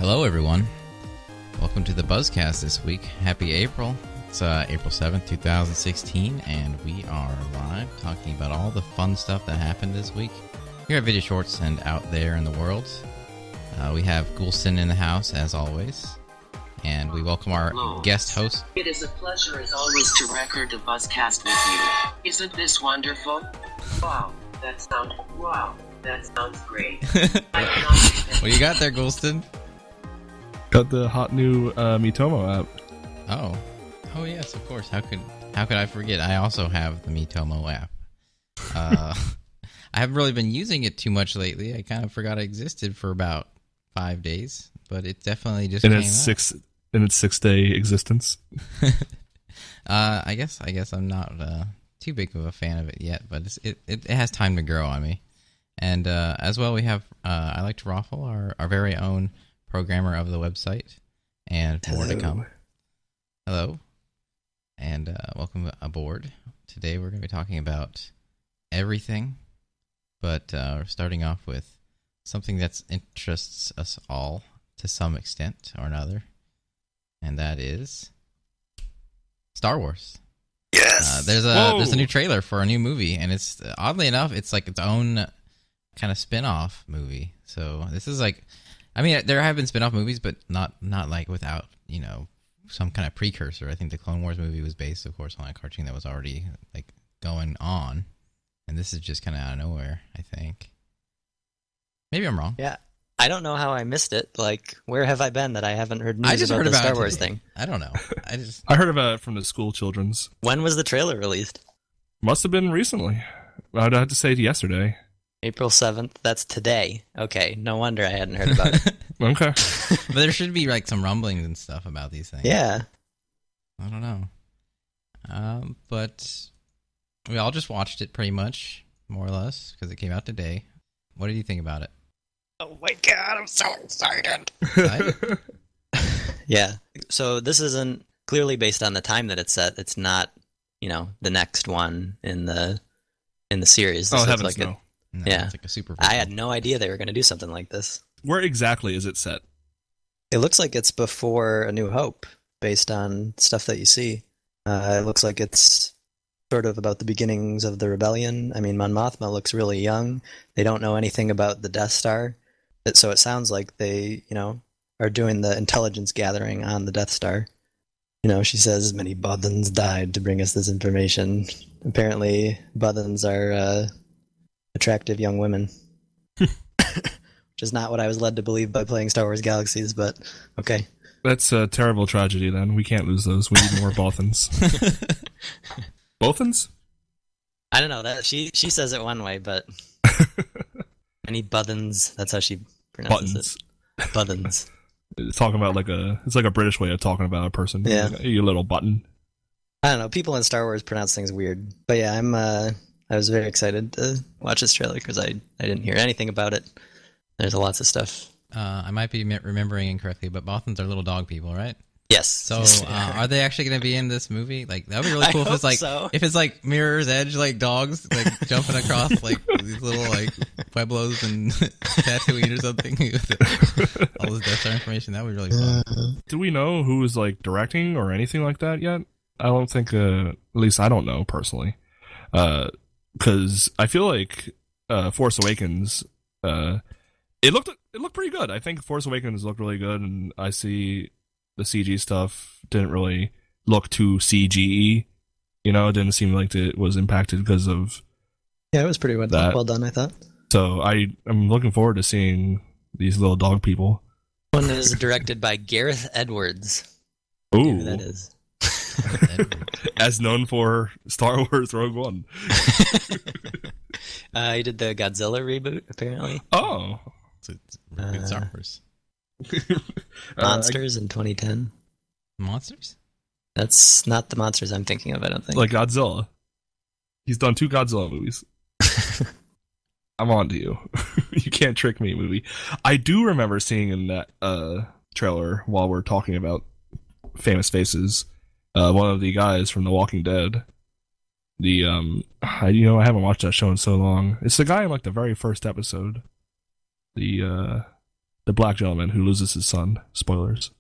Hello, everyone. Welcome to the BuzzCast this week. Happy April. It's April 7th, 2016, and we are live talking about all the fun stuff that happened this week here at Vidya Shorts and out there in the world. We have Ghoulston in the house, as always, and we welcome our guest host. It is a pleasure, as always, to record the BuzzCast with you. Isn't this wonderful? Wow, that sounds great. What you got there, Ghoulston? Got the hot new Miitomo app. Oh yes, of course. How could I forget? I also have the Miitomo app. I haven't really been using it too much lately. I kind of forgot it existed for about 5 days, but it definitely just came out. In its 6-day existence. I guess I'm not too big of a fan of it yet, but it has time to grow on me. And as well, we have ILIKETOROFL, our very own programmer of the website, and more to come. Hello, and welcome aboard. Today we're going to be talking about everything, but we're starting off with something that interests us all to some extent or another, and that is Star Wars. Yes. There's a new trailer for a new movie, and it's oddly enough, it's like its own kind of spin-off movie. So this is like, I mean, there have been spin-off movies, but not like without, some kind of precursor. I think the Clone Wars movie was based, of course, on a cartoon that was already like going on, and this is just kind of out of nowhere, I think. Maybe I'm wrong. Yeah, I don't know how I missed it. Like, where have I been that I haven't heard news about the Star Wars thing? I don't know. I heard about it from the school children's. When was the trailer released? Must have been recently. I'd have to say yesterday. April 7th? That's today. Okay, no wonder I hadn't heard about it. Okay. But there should be like some rumblings and stuff about these things. Yeah. I don't know. But we all just watched it pretty much, more or less, because it came out today. What did you think about it? Oh my god, I'm so excited. Excited? Yeah. So this isn't clearly based on the time that it's set. It's not, the next one in the series. This heavens no. No, yeah. It's like a super. I had no idea they were going to do something like this. Where exactly is it set? It looks like it's before A New Hope, based on stuff that you see. It looks like it's sort of about the beginnings of the rebellion. I mean, Mon Mothma looks really young. They don't know anything about the Death Star. So it sounds like they, are doing the intelligence gathering on the Death Star. She says many Bothans died to bring us this information. Apparently, Bothans are attractive young women. Which is not what I was led to believe by playing Star Wars Galaxies, but okay. That's a terrible tragedy, then. We can't lose those. We need more Bothans. Bothans? I don't know. That she says it one way, but any Bothans, that's how she pronounces it. Bothans. It's talking about it's like a British way of talking about a person. Yeah. Like, you little button. I don't know. People in Star Wars pronounce things weird. But yeah, I was very excited to watch this trailer because I didn't hear anything about it. There's lots of stuff. I might be remembering incorrectly, but Bothans are little dog people, right? Yes. So are they actually going to be in this movie? Like, that would be really cool if it's like Mirror's Edge, like dogs like jumping across like these little like pueblos and Tatooine or something. All this Death Star information, that would be really fun. Do we know who is like directing or anything like that yet? I don't think. At least I don't know personally. Because I feel like Force Awakens, it looked pretty good. I think Force Awakens looked really good, and I see the CG stuff didn't really look too CGE. It didn't seem like it was impacted because of. Yeah, it was pretty well done, I thought. So I'm looking forward to seeing these little dog people. One is directed by Gareth Edwards. Ooh, who that is. As known for Star Wars Rogue One. He did the Godzilla reboot, apparently. Oh. It's good Star Wars. Monsters in 2010. Monsters? That's not the monsters I'm thinking of, I don't think. Like Godzilla. He's done 2 Godzilla movies. I'm on to you. You can't trick me, movie. I do remember seeing in that trailer, while we're talking about famous faces, one of the guys from The Walking Dead. I haven't watched that show in so long. It's the guy in like the very first episode. The the black gentleman who loses his son. Spoilers.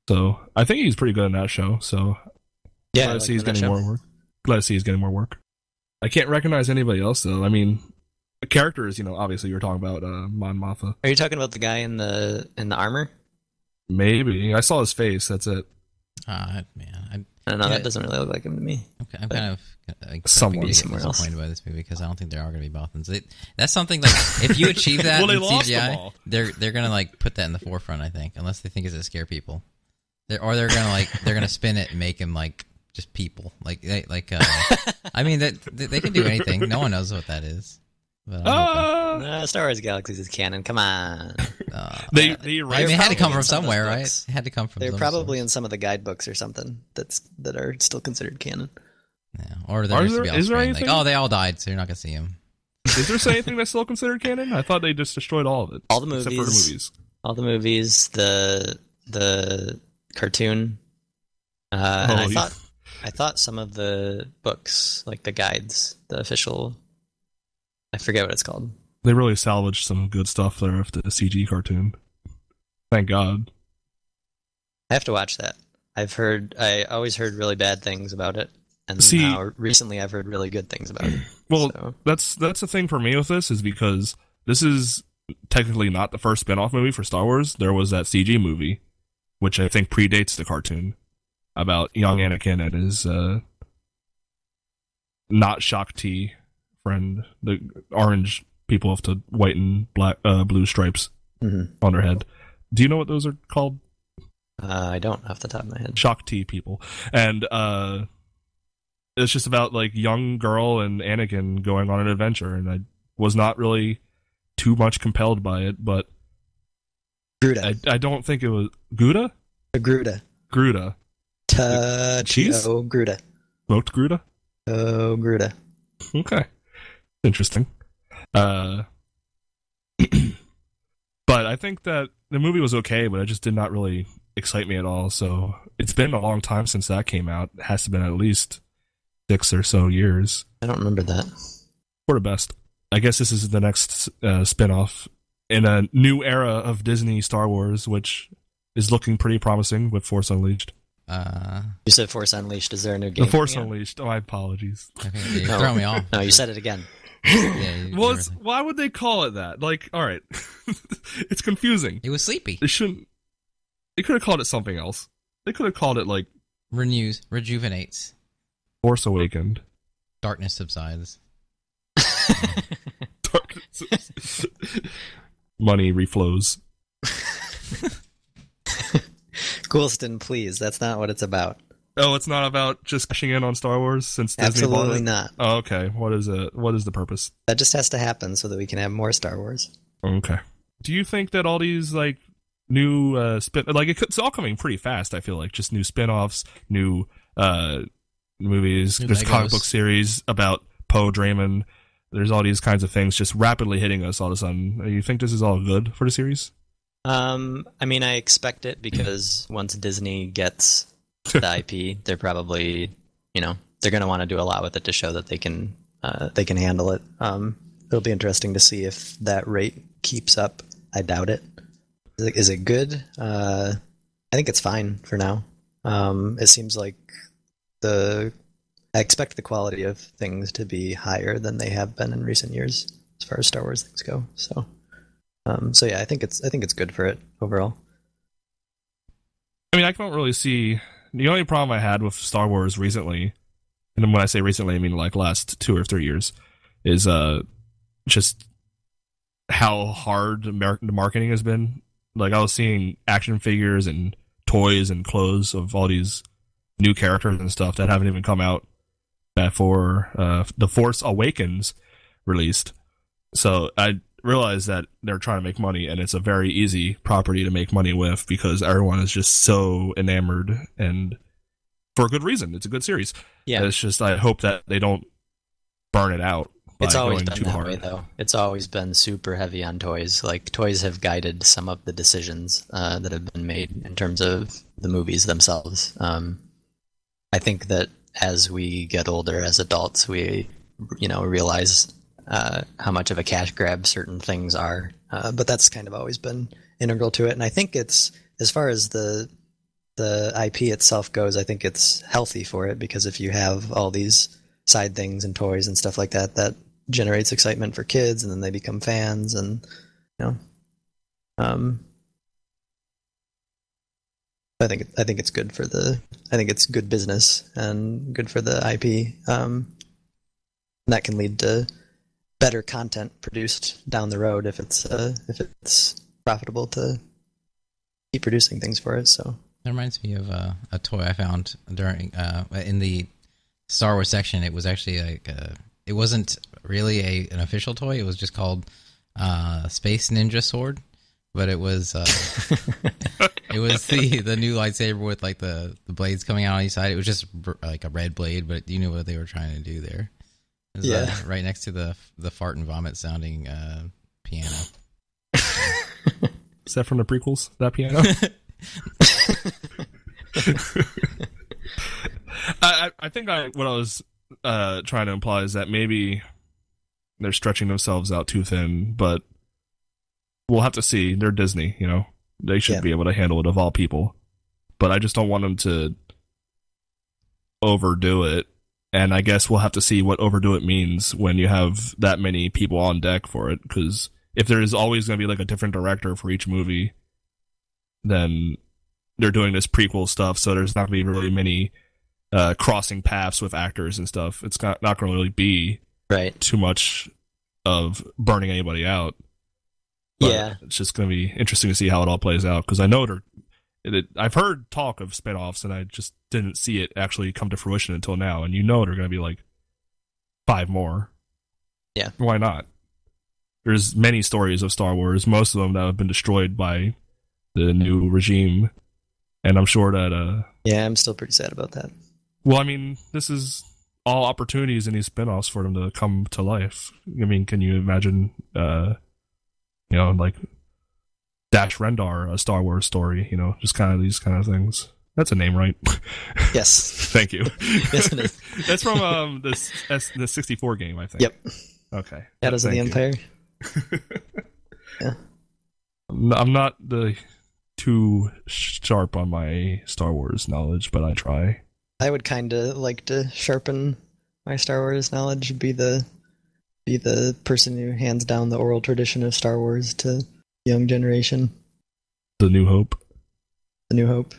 So I think he's pretty good in that show. So Yeah, glad to see he's getting more work. Glad to see he's getting more work. I can't recognize anybody else though. I mean, characters. Obviously you're talking about Mon Mothma. Are you talking about the guy in the armor? Maybe I saw his face. That's it. Man, I don't know. That doesn't really look like him to me. I'm kind of Someone disappointed by this movie because I don't think there are going to be Bothans. That's something like if you achieve that well, they in lost CGI, them all. they're going to like put that in the forefront. I think, unless they think it's to scare people, they're going to spin it and make him like just people. I mean that they can do anything. No one knows what that is. But Star Wars Galaxies is canon. Come on. They it had to come from somewhere, right? It had to come from. They're some probably source. in some of the guidebooks or something that are still considered canon. Yeah. Or there used to be is there off-screen, anything? like, they all died, so you're not gonna see them. Is there anything that's still considered canon? I thought they just destroyed all of it. All the movies. Except for the movies. All the movies, the cartoon. I thought some of the books, like the guides, the official. I forget what it's called. They really salvaged some good stuff there with the CG cartoon. Thank God. I have to watch that. I always heard really bad things about it, and now recently I've heard really good things about it. Well, so. that's the thing for me with this is because this is technically not the first spin-off movie for Star Wars. There was that CG movie, which I think predates the cartoon, about young Anakin and his not Shakti friend, the orange people with the white and black, blue stripes on their head. Do you know what those are called? I don't off the top of my head. Shakti people. And it's just about like young girl and Anakin going on an adventure, and I was not really too much compelled by it, but Gruda. I don't think it was Gouda? Gruda. Gruda. Cheese? Oh, Gruda. Smoked Gruda? Oh, Gruda. Okay. Interesting. But I think that the movie was okay, but it just did not really excite me at all. So it's been a long time since that came out. It has to have been at least 6 or so years. I don't remember that. For the best. I guess this is the next spin-off in a new era of Disney Star Wars, which is looking pretty promising with Force Unleashed. You said Force Unleashed. Is there a new game? The Force Unleashed. Oh, my apologies. Okay, you're throwing me off. No, you said it again. Well, why would they call it that? Like, all right. It's confusing. It was sleepy. They shouldn't. They could have called it something else. They could have called it, like... Rejuvenates. Force Awakened. Darkness subsides. Money reflows. Ghoulston, please. That's not what it's about. Oh, it's not about just cashing in on Star Wars since Disney Absolutely bought it? not. Oh, okay. What is it? What is the purpose? That just has to happen so that we can have more Star Wars. Okay. Do you think that all these like new it's all coming pretty fast? I feel like just new spin-offs, new movies, there's comic book series about Poe Dameron. There's all these kinds of things just rapidly hitting us all of a sudden. You think this is all good for the series? I mean, I expect it because once Disney gets the IP, they're probably, they're going to want to do a lot with it to show that they can handle it. It'll be interesting to see if that rate keeps up. I doubt it. Is it good? I think it's fine for now. It seems like I expect the quality of things to be higher than they have been in recent years as far as Star Wars things go. So yeah, I think it's good for it overall. I mean, I don't really see the only problem I had with Star Wars recently, and when I say recently, I mean like last 2 or 3 years, is just how hard the marketing has been. Like, I was seeing action figures and toys and clothes of all these new characters and stuff that haven't even come out before The Force Awakens released. So I realized that they're trying to make money, and it's a very easy property to make money with because everyone is just so enamored, and for a good reason. It's a good series. Yeah. It's just, I hope that they don't burn it out. It's always been that way, though. It's always been super heavy on toys. Like, toys have guided some of the decisions that have been made in terms of the movies themselves. I think that as we get older as adults, we, realize how much of a cash grab certain things are. But that's kind of always been integral to it. And I think it's, as far as the IP itself goes, I think it's healthy for it, because if you have all these side things and toys and stuff like that, that generates excitement for kids, and then they become fans, and I think it's good for I think it's good business and good for the IP. That can lead to better content produced down the road if it's profitable to keep producing things for it. So that reminds me of a toy I found during in the Star Wars section. It was actually like it wasn't really an official toy. It was just called Space Ninja Sword, but it was it was the new lightsaber with like the blades coming out on each side. It was just like a red blade, but you knew what they were trying to do there. It was, right next to the fart and vomit sounding piano. Is that from the prequels? That piano? I think what I was trying to imply is that maybe they're stretching themselves out too thin, but we'll have to see. They're Disney, you know. They should be able to handle it, of all people. But I just don't want them to overdo it. And I guess we'll have to see what overdo it means when you have that many people on deck for it. Because if there is always going to be like a different director for each movie, then they're doing this prequel stuff, so there's not going to be really many crossing paths with actors and stuff. It's not going to really be too much of burning anybody out. But it's just going to be interesting to see how it all plays out, because I know I've heard talk of spinoffs, and I just didn't see it actually come to fruition until now. And you know they're going to be like 5 more. Yeah. Why not? There's many stories of Star Wars, most of them that have been destroyed by the new regime. And I'm sure that... yeah, I'm still pretty sad about that. Well, I mean, this is all opportunities in these spinoffs for them to come to life. I mean, can you imagine, like Dash Rendar, a Star Wars story, just kind of these kind of things. That's a name, right? Yes. Thank you. Yes, it is. That's from the 64 game, I think. Yep. Okay. Shadows of the Empire. Yeah. I'm not too sharp on my Star Wars knowledge, but I try. I would kind of like to sharpen my Star Wars knowledge, be the person who hands down the oral tradition of Star Wars to the young generation. The New Hope. The New Hope.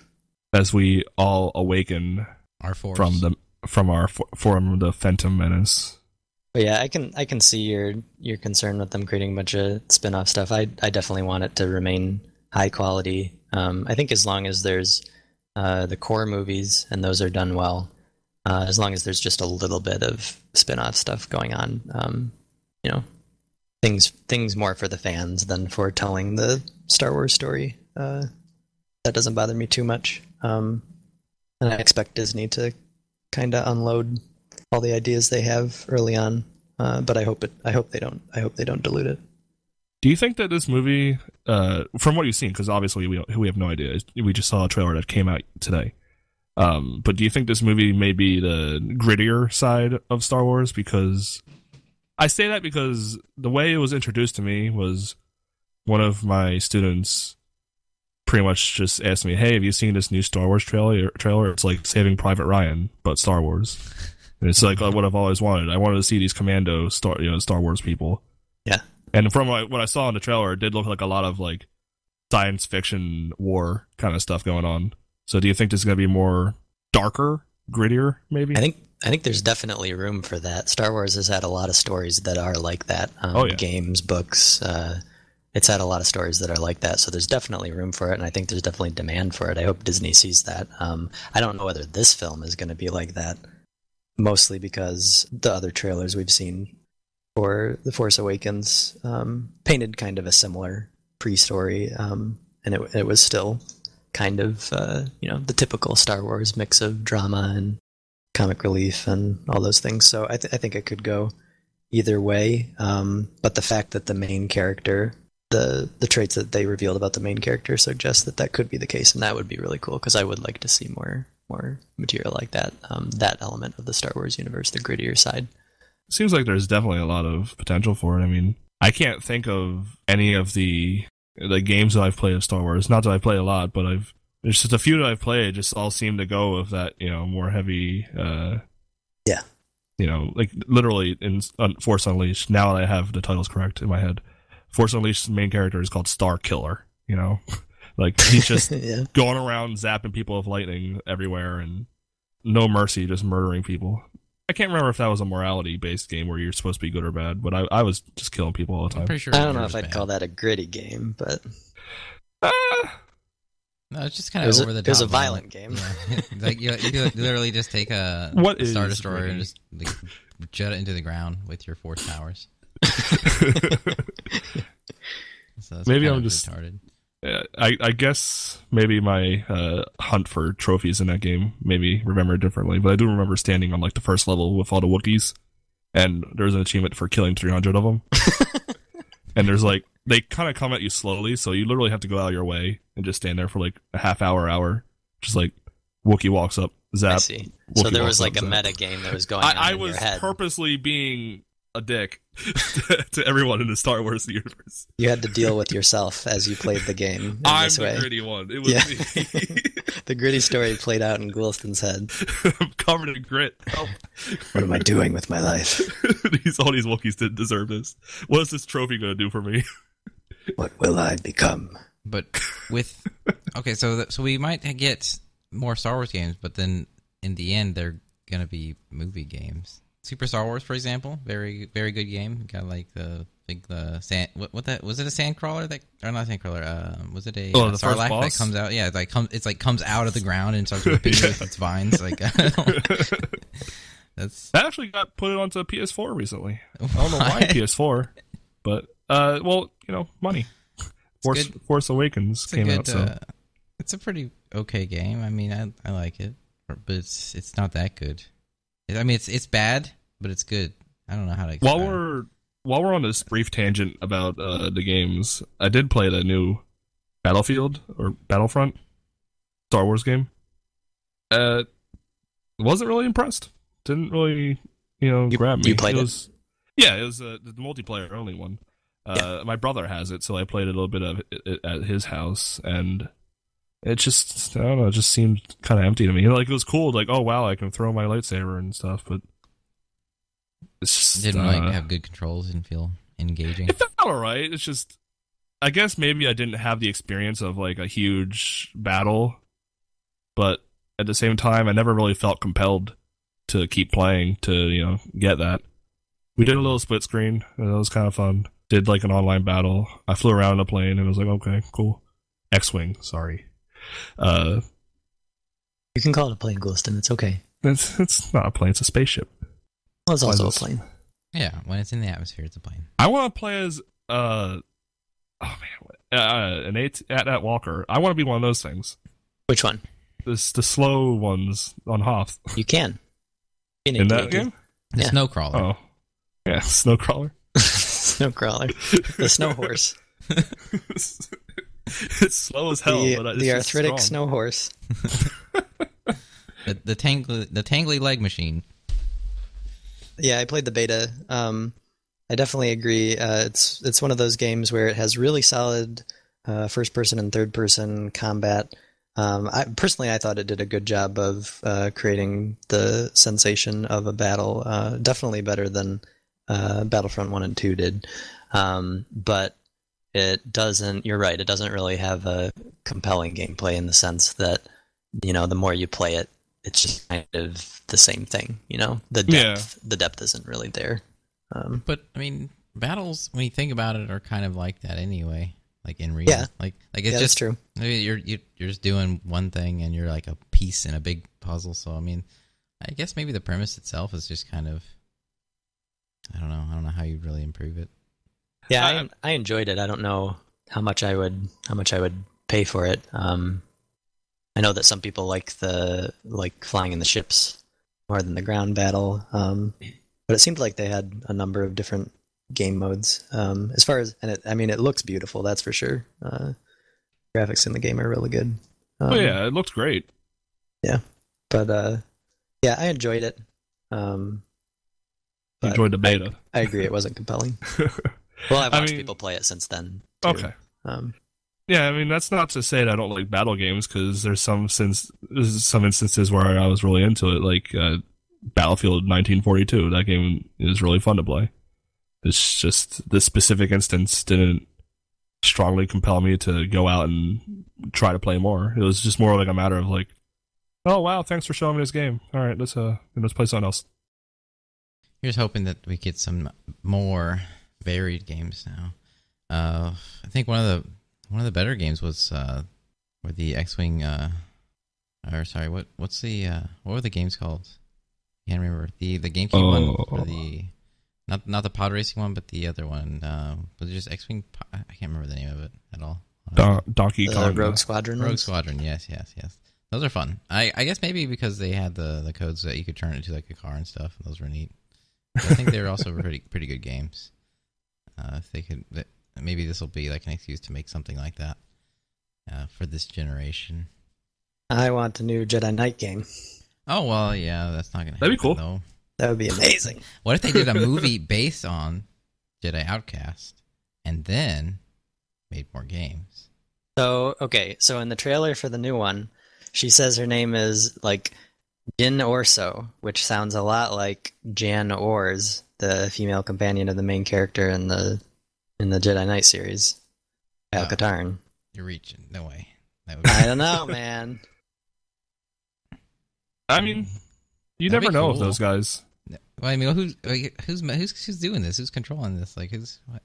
As we all awaken our force from the Phantom Menace. But yeah, I can see your concern with them creating a bunch of spin-off stuff. I definitely want it to remain high quality. I think as long as there's the core movies and those are done well, as long as there's just a little bit of spin-off stuff going on, things more for the fans than for telling the Star Wars story. That doesn't bother me too much. And I expect Disney to kind of unload all the ideas they have early on, but I hope they don't dilute it. Do you think that this movie, from what you've seen, because obviously we have no idea, we just saw a trailer that came out today, but do you think this movie may be the grittier side of Star Wars? Because I say that because the way it was introduced to me was one of my students pretty much just asked me, "Hey, have you seen this new Star Wars trailer? It's like Saving Private Ryan, but Star Wars." And it's like what I've always wanted. I wanted to see these commando Star Wars people. Yeah. And from what I saw in the trailer, it did look like a lot of like science fiction war kind of stuff going on. So do you think this is going to be more darker, grittier, maybe? I think there's definitely room for that. Star Wars has had a lot of stories that are like that. Games, books. It's had a lot of stories that are like that. So there's definitely room for it, and I think there's definitely demand for it. I hope Disney sees that. I don't know whether this film is going to be like that, mostly because the other trailers we've seen for The Force Awakens painted kind of a similar pre-story, and it was still kind of the typical Star Wars mix of drama and comic relief and all those things. So I think it could go either way. But the fact that the main character, the traits that they revealed about the main character suggest that could be the case, and that would be really cool, because I would like to see more material like that. That element of the Star Wars universe, the grittier side. seems like there's definitely a lot of potential for it. I mean, I can't think of any of the games that I've played of Star Wars. Not that I play a lot, but there's just a few that I've played. Just all seem to go with that, more heavy. Like literally in Force Unleashed. Now that I have the titles correct in my head, Force Unleashd's main character is called Star Killer. Like he's just going around zapping people with lightning everywhere and no mercy, just murdering people. I can't remember if that was a morality-based game where you're supposed to be good or bad, but I was just killing people all the time. I'm pretty sure I don't know if I'd call that a gritty game, but no, it's just kind of over the top. It was a violent game. Yeah. Like you literally just take a Star Destroyer and just jet it into the ground with your force powers. So maybe I'm just retarded. I guess maybe my hunt for trophies in that game maybe remember it differently, but I do remember standing on like the first level with all the Wookiees, and there's an achievement for killing 300 of them. And there's like, they kind of come at you slowly, so you literally have to go out of your way and just stand there for like a half hour, just like Wookiee walks up, zap. I see. So there was like a meta game that was going on in your head. I was purposely being a dick to everyone in the Star Wars universe. You had to deal with yourself as you played the game. I'm this the way. gritty one. It was me. The gritty story played out in Ghoulston's head. I'm covered in grit. Help. What am I doing with my life? All these Wookiees didn't deserve this. What is this trophy going to do for me? What will I become? But with so we might get more Star Wars games, but then in the end they're gonna be movie games. Super Star Wars, for example, very very good game. Got like the sand. What that was it? A sand crawler that or not sand crawler? Was it a Sarlacc that comes out? Yeah, it's like comes out of the ground and starts ripping you with its vines. Like that actually got put onto PS4 recently. I don't know why PS4, but money. Force Awakens came out. So it's a pretty okay game. I mean, I like it, but it's not that good. I mean, it's bad, but it's good. I don't know how to explain it. While we're on this brief tangent about the games, I did play the new Battlefield or Battlefront Star Wars game. Wasn't really impressed. Didn't really, grab me. You played it? Yeah, it was the multiplayer only one. My brother has it, so I played a little bit of it at his house, and it just, I don't know, it just seemed kind of empty to me. Like, it was cool, like, oh wow, I can throw my lightsaber and stuff, but it's just, didn't have good controls, didn't feel engaging. It felt alright, it's just, I guess maybe I didn't have the experience of, like, a huge battle, but at the same time, I never really felt compelled to keep playing to, get that. We did a little split screen, and it was kind of fun. Did, like, an online battle. I flew around in a plane, and it was like, okay, cool. X-Wing, sorry. You can call it a plane, Ghoulston. It's okay. It's not a plane. It's a spaceship. Well, it's also a plane. Yeah, when it's in the atmosphere, it's a plane. I want to play as an AT-AT Walker. I want to be one of those things. Which one? The slow ones on Hoth. You can. In that game? The Snowcrawler. Oh, yeah, Snowcrawler. Snowcrawler. The snow horse. It's slow as hell. But the arthritic snow horse. the tangly leg machine. Yeah, I played the beta. I definitely agree. It's one of those games where it has really solid first person and third person combat. I thought it did a good job of creating the sensation of a battle. Definitely better than Battlefront 1 and 2 did. But it doesn't, you're right, it doesn't really have a compelling gameplay in the sense that, the more you play it, it's just kind of the same thing, The depth isn't really there. But, I mean, battles, when you think about it, are kind of like that anyway. Like in real, like it's just true. You're just doing one thing and you're like a piece in a big puzzle. So I mean, I guess maybe the premise itself is just kind of, I don't know how you'd really improve it. Yeah, I enjoyed it. I don't know how much I would pay for it. I know that some people like flying in the ships more than the ground battle, but it seemed like they had a number of different game modes. As far as, it looks beautiful, that's for sure. Graphics in the game are really good. It looked great. Yeah, but I enjoyed it. But enjoyed the beta. I agree, it wasn't compelling. Well, I've watched mean, people play it since then. Too. Okay. Yeah, I mean, that's not to say that I don't like battle games, because there's some instances where I was really into it, like Battlefield 1942. That game is really fun to play. It's just this specific instance didn't strongly compel me to go out and try to play more. It was just more like a matter of like, oh wow, thanks for showing me this game. All right, let's play something else. Here's hoping that we get some more varied games now. I think one of the better games was where the X-wing. Or sorry, what were the games called? I can't remember. The GameCube one for the not the pod racing one, but the other one. Was it just X-wing? I can't remember the name of it at all. Donkey Kong. Rogue Squadron. Rogue Squadron. Yes. Those are fun. I guess maybe because they had the codes that you could turn it into like a car and stuff. And those were neat. But I think they were also pretty good games. If they could, maybe this will be like an excuse to make something like that for this generation. I want a new Jedi Knight game. Oh well, yeah, that's not gonna. That'd be cool. Though. That would be amazing. What if they did a movie based on Jedi Outcast and then made more games? So in the trailer for the new one, she says her name is like Jyn Orso, which sounds a lot like Jan Ors, the female companion of the main character in the Jedi Knight series, Al Katarn. You're reaching. No way. I don't know, man. I mean, you never know with those guys. Well, I mean, who's doing this? Who's controlling this? Like, what?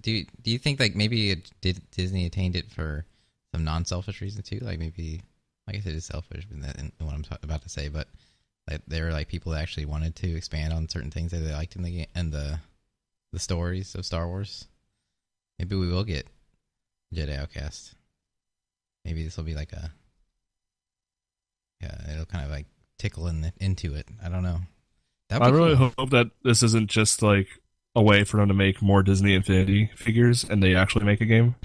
Do you think like maybe Disney attained it for some non-selfish reason too? Like maybe, I guess it is selfish in what I'm about to say, but like, there were like people that actually wanted to expand on certain things that they liked in the game and the stories of Star Wars. Maybe we will get Jedi Outcast. Maybe this will be like it'll kind of like tickle into it. I don't know. I really hope that this isn't just like a way for them to make more Disney Infinity figures and they actually make a game.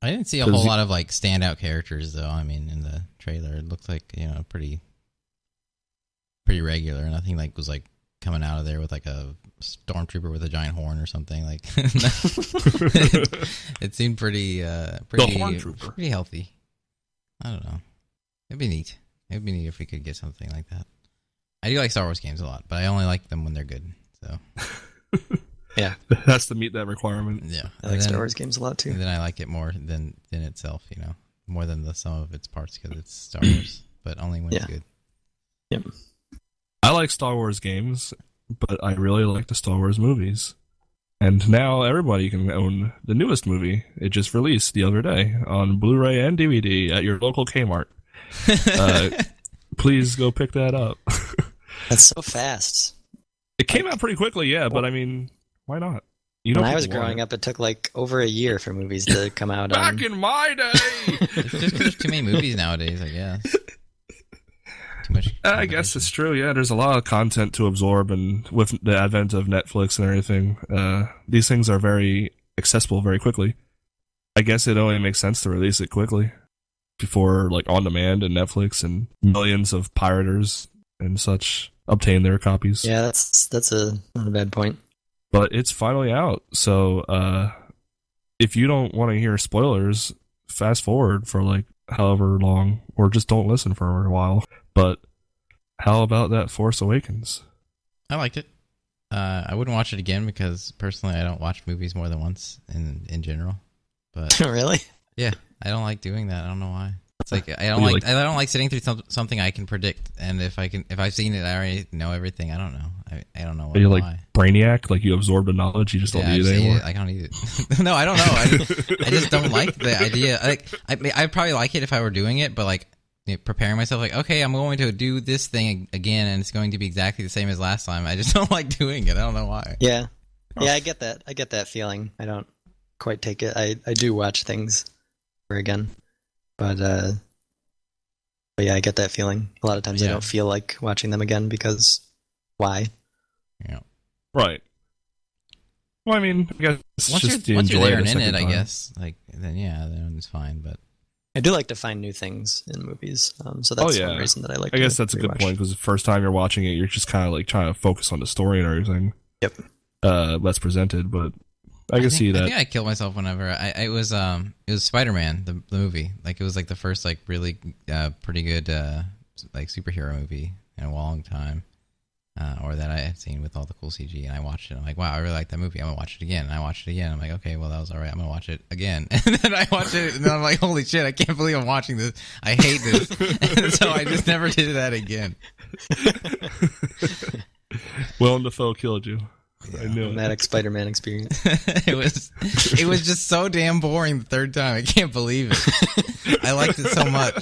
I didn't see a whole lot of like standout characters though. I mean, in the trailer, it looked like, pretty regular. Nothing like was like coming out of there with like a stormtrooper with a giant horn or something. Like it seemed pretty healthy. I don't know. It'd be neat. It'd be neat if we could get something like that. I do like Star Wars games a lot, but I only like them when they're good. So yeah, that's to meet that requirement. Yeah, I like Star Wars games a lot too. And then I like it more than itself. More than the sum of its parts because it's Star Wars, but only when it's good. Yep. I like Star Wars games, but I really like the Star Wars movies. And now everybody can own the newest movie. It just released the other day on Blu-ray and DVD at your local Kmart. Please go pick that up. That's so fast. It came out pretty quickly, yeah, but I mean, why not? When I was growing up, it took like over a year for movies to come out. Back in my day! It's just because there's too many movies nowadays, I guess. Too much. I guess it's true, yeah. There's a lot of content to absorb, and with the advent of Netflix and everything, these things are very accessible very quickly. I guess it only makes sense to release it quickly before like on demand and Netflix and millions of pirators and such obtain their copies. Yeah, that's not a bad point. But it's finally out, so if you don't want to hear spoilers, fast forward for like however long, or just don't listen for a while. But how about that Force Awakens? I liked it. I wouldn't watch it again because personally I don't watch movies more than once in general. But really? Yeah, I don't like doing that. I don't know why. It's like I don't like sitting through something I can predict, and if I've seen it, I already know everything. I don't know. I don't know why. Are you like Brainiac? Like you absorb the knowledge, you just don't need it anymore? I don't need it. No, I don't know. I just don't like the idea. Like I'd probably like it if I were doing it, but like preparing myself, like okay, I'm going to do this thing again, and it's going to be exactly the same as last time. I just don't like doing it. I don't know why. Yeah, I get that. I get that feeling. I don't quite take it. I do watch things over again. But yeah, I get that feeling. A lot of times I don't feel like watching them again because why? Yeah. Right. Well, I mean, I guess once you're there and in it, I guess, like then it's fine. But I do like to find new things in movies, so that's one reason that I like. I guess that's a good point because the first time you're watching it, you're just kind of like trying to focus on the story and everything. Yep. That's presented, but I can see that. I think I killed myself whenever it was Spider-Man the movie. Like it was like the first like really pretty good like superhero movie in a long time, or that I had seen with all the cool CG. And I watched it. I'm like, wow, I really like that movie. I'm gonna watch it again. And I watched it again. I'm like, okay, well that was all right. I'm gonna watch it again. And then I watched it, and then I'm like, holy shit, I can't believe I'm watching this. I hate this. And so I just never did that again. Willem Dafoe killed you. Yeah. I knew it. Dramatic Spider-Man experience. it was just so damn boring the third time. I can't believe it. I liked it so much.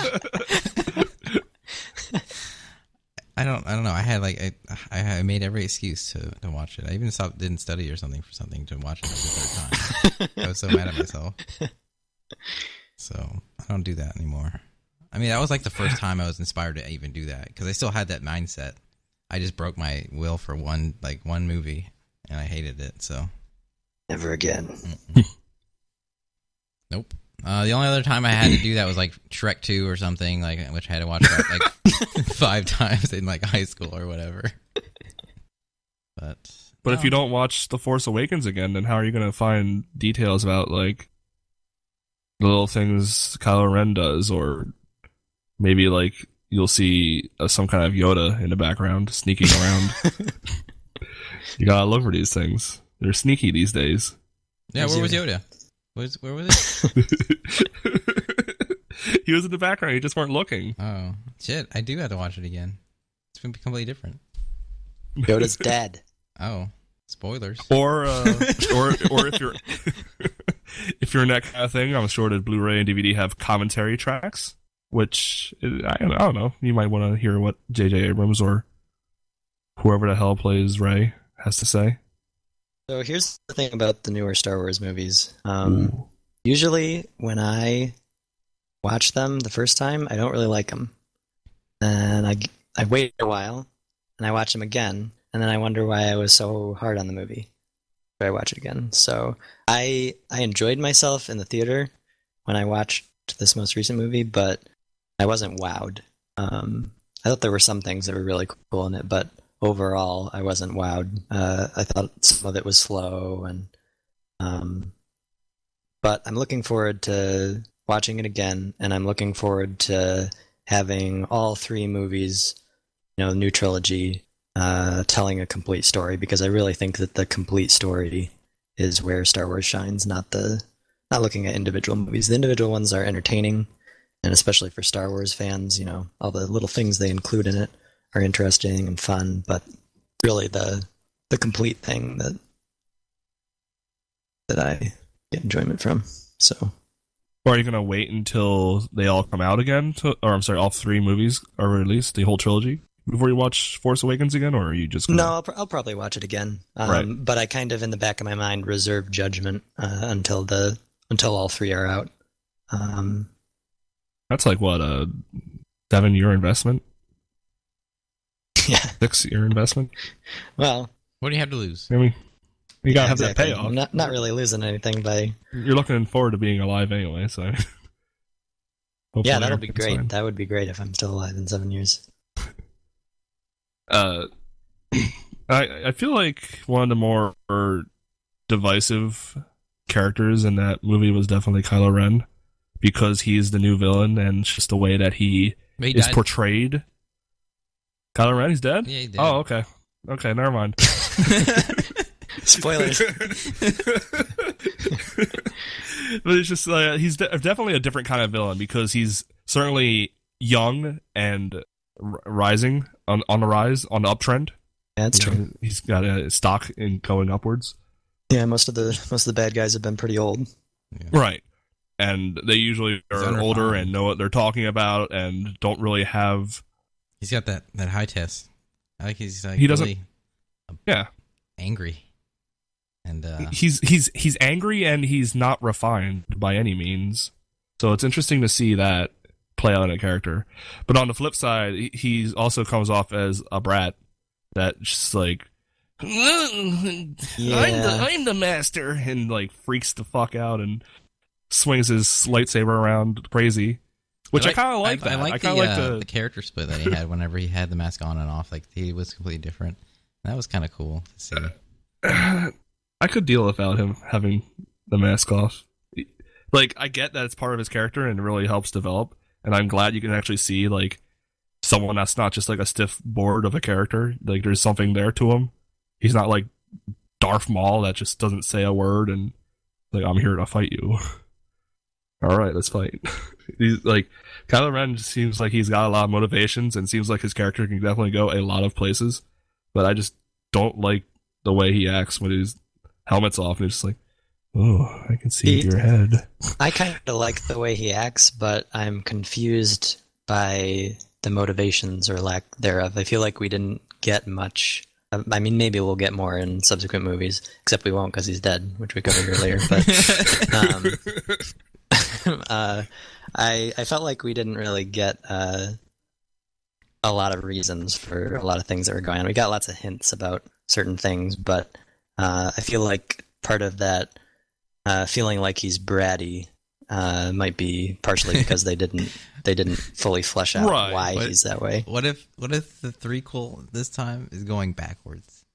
I don't know. I had like I made every excuse to watch it. I even didn't study or something to watch it the third time. I was so mad at myself. So I don't do that anymore. I mean, that was like the first time I was inspired to even do that because I still had that mindset. I just broke my will for one movie. And I hated it, so. Never again. Nope. The only other time I had to do that was like Shrek 2 or something, like which I had to watch that like 5 times in like high school or whatever. But if you don't watch The Force Awakens again, then how are you going to find details about like the little things Kylo Ren does, or maybe like you'll see some kind of Yoda in the background sneaking around. You gotta look for these things. They're sneaky these days. Yeah, where was Yoda? Where was he? He was in the background. You just weren't looking. Oh, shit. I do have to watch it again. It's been completely different. Yoda's dead. Oh, spoilers. Or if you're if you're in that kind of thing, I'm sure that Blu-ray and DVD have commentary tracks, which I don't know. You might want to hear what J.J. Abrams or whoever the hell plays Rey has to say. So here's the thing about the newer Star Wars movies. Usually when I watch them the first time, I don't really like them. And I wait a while, and I watch them again, and then I wonder why I was so hard on the movie. So I watch it again. So I enjoyed myself in the theater when I watched this most recent movie, but I wasn't wowed. I thought there were some things that were really cool in it, but overall, I wasn't wowed. I thought some of it was slow, but I'm looking forward to watching it again, and I'm looking forward to having all 3 movies, the new trilogy, telling a complete story, because I really think that the complete story is where Star Wars shines, not looking at individual movies. The individual ones are entertaining, and especially for Star Wars fans, all the little things they include in it are interesting and fun, but really the complete thing that I get enjoyment from. So, or are you gonna wait until they all come out again? All 3 movies are released, the whole trilogy, before you watch Force Awakens again, or are you just gonna... No, I'll probably watch it again. Right. But I kind of, in the back of my mind, reserve judgment until all 3 are out. That's like what, a 7-year investment? Yeah. 6-year investment? Well, what do you have to lose? I mean, you gotta have exactly. that payoff. I'm not really losing anything by... You're looking forward to being alive anyway, so... Yeah, that'll be great. Fine. That would be great if I'm still alive in 7 years. I feel like one of the more divisive characters in that movie was definitely Kylo Ren, because he's the new villain, and it's just the way that he is portrayed. Kylo Ren, he's dead? Yeah, he's dead. Oh, okay. Okay, never mind. Spoilers. But it's just he's definitely a different kind of villain, because he's certainly young and rising on the rise, on the uptrend. Yeah, that's true. He's got a stock in going upwards. Yeah, most of the bad guys have been pretty old. Yeah. Right. And they usually are older and know what they're talking about and don't really have... He's got that high test. I like he's like he doesn't, really angry. And he's angry, and he's not refined by any means. So it's interesting to see that play out in a character. But on the flip side, he also comes off as a brat that just like, I'm the master, and like freaks the fuck out and swings his lightsaber around crazy. Which I kind of like. I like the character split that he had whenever he had the mask on and off. Like he was completely different. That was kind of cool to see. I could deal without him having the mask off. Like, I get that it's part of his character and it really helps develop, and I'm glad you can actually see, like, someone that's not just, like, a stiff board of a character. Like, there's something there to him. He's not, like, Darth Maul that just doesn't say a word and, like, I'm here to fight you. Alright, let's fight. He's, like, Kylo Ren seems like he's got a lot of motivations and seems like his character can definitely go a lot of places, but I just don't like the way he acts when his helmet's off and he's just like, oh, I can see your head. I kind of like the way he acts, but I'm confused by the motivations or lack thereof. I feel like we didn't get much. I mean, maybe we'll get more in subsequent movies, except we won't because he's dead, which we covered earlier. But I felt like we didn't really get a lot of reasons for a lot of things that were going on. We got lots of hints about certain things, but I feel like part of that feeling like he's bratty might be partially because they didn't fully flesh out why he's that way. What if the threequel this time is going backwards?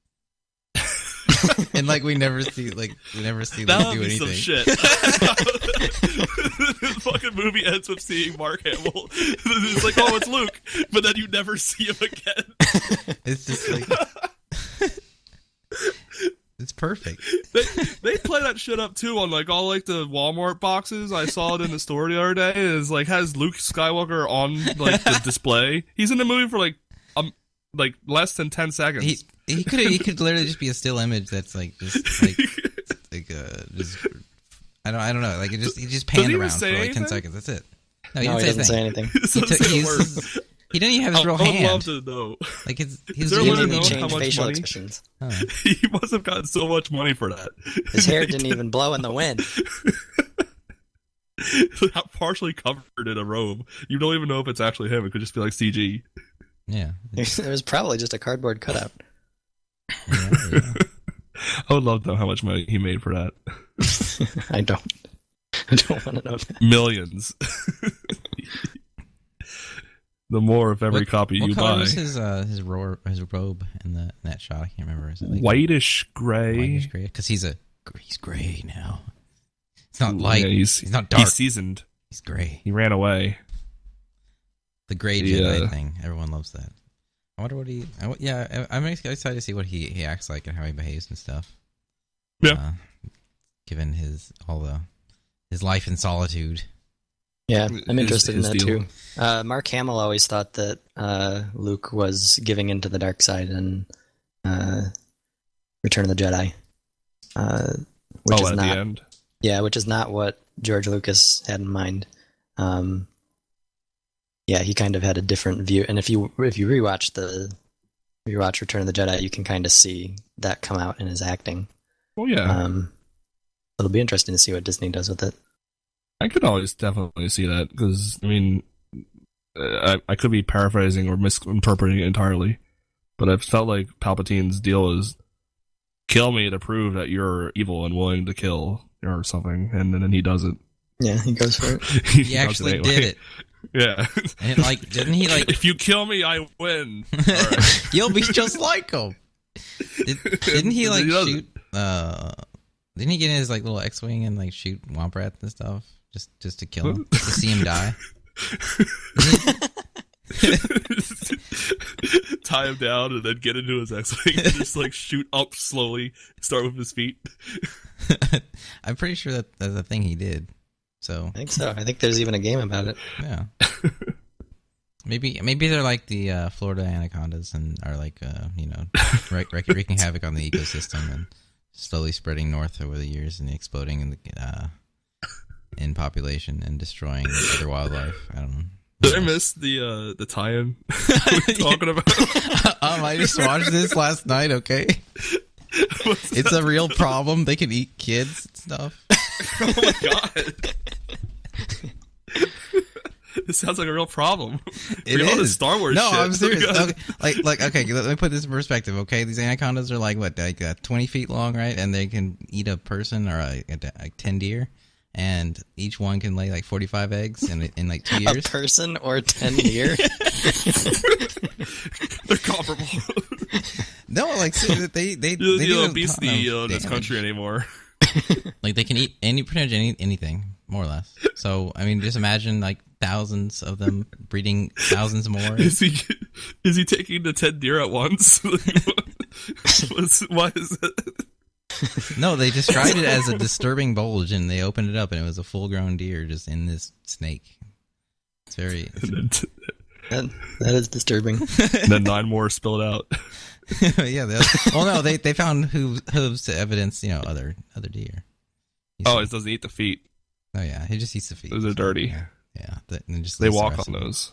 And like we never see like do anything. Some shit. This fucking movie ends with seeing Mark Hamill. It's like, oh, it's Luke, but then you never see him again. It's just like it's perfect. They play that shit up too on like all like the Walmart boxes. I saw it in the store the other day. Is like has Luke Skywalker on like the display. He's in the movie for like less than 10 seconds. He could literally just be a still image that's like just like I don't know, like he just panned around for like 10 seconds. That's it. No, he doesn't say anything. He didn't even have his real hand. I would love to know. Like he's didn't even change facial expressions. He must have gotten so much money for that. His hair didn't even blow in the wind. Partially covered in a robe. You don't even know if it's actually him. It could just be like CG. Yeah. It was probably just a cardboard cutout. Yeah. I would love to know how much money he made for that. I don't want to know that. Millions. The more of every copy you buy. What color was his robe in that shot? I can't remember. Is it like whitish gray? Whitish gray, because he's gray now. It's not light. Yeah, he's not dark. He's seasoned. He's gray. He ran away. The gray Jedi thing. Everyone loves that. I wonder what I'm excited to see what he acts like and how he behaves and stuff. Yeah. Given his life in solitude. Yeah, I'm interested in that too. Mark Hamill always thought that Luke was giving into the dark side in Return of the Jedi. Which is at not, the end? Yeah, which is not what George Lucas had in mind. Yeah, he kind of had a different view. And if you rewatch Return of the Jedi, you can kind of see that come out in his acting. Oh, yeah. It'll be interesting to see what Disney does with it. I could always definitely see that, because, I mean, I could be paraphrasing or misinterpreting it entirely, but I felt like Palpatine's deal is kill me to prove that you're evil and willing to kill or something, and then he does it. Yeah, he goes for it. He actually did it. Yeah. And didn't he if you kill me, I win. All right. You'll be just like him. Didn't he shoot? Didn't he get in his little X-wing and shoot Womp Rat and stuff just to kill him, to see him die? Tie him down and then get into his X-wing and just shoot up slowly. Start with his feet. I'm pretty sure that's a thing he did. So I think so. I think there's even a game about it. Yeah. Maybe they're like the Florida anacondas and are wreaking havoc on the ecosystem and slowly spreading north over the years and exploding in population and destroying other wildlife. I don't know. Did I miss the tie-in we're talking about? I just watched this last night. Okay, it's a real problem. They can eat kids and stuff. Oh my god. This sounds like a real problem. It is Star Wars. No, shit. I'm serious. Okay, let me put this in perspective. Okay, these anacondas are 20 feet long, right? And they can eat a person or 10 deer, and each one can lay 45 eggs in 2 years. A person or 10 deer? They're comparable. No, like so they You do know, a obesity ton of in this damage. country anymore. Like they can eat pretty much anything, more or less. So I mean, just imagine like thousands of them breeding thousands more. Is he taking the 10 deer at once? Why is that? No, they described it as a disturbing bulge, and they opened it up, and it was a full-grown deer just in this snake. It's very. That is disturbing. And then 9 more spilled out. Yeah. No, they found hooves to evidence, other deer. It doesn't eat the feet. Oh yeah, he just eats the feet. Those are dirty. Yeah. And just They leaves the walk rest on of them. those.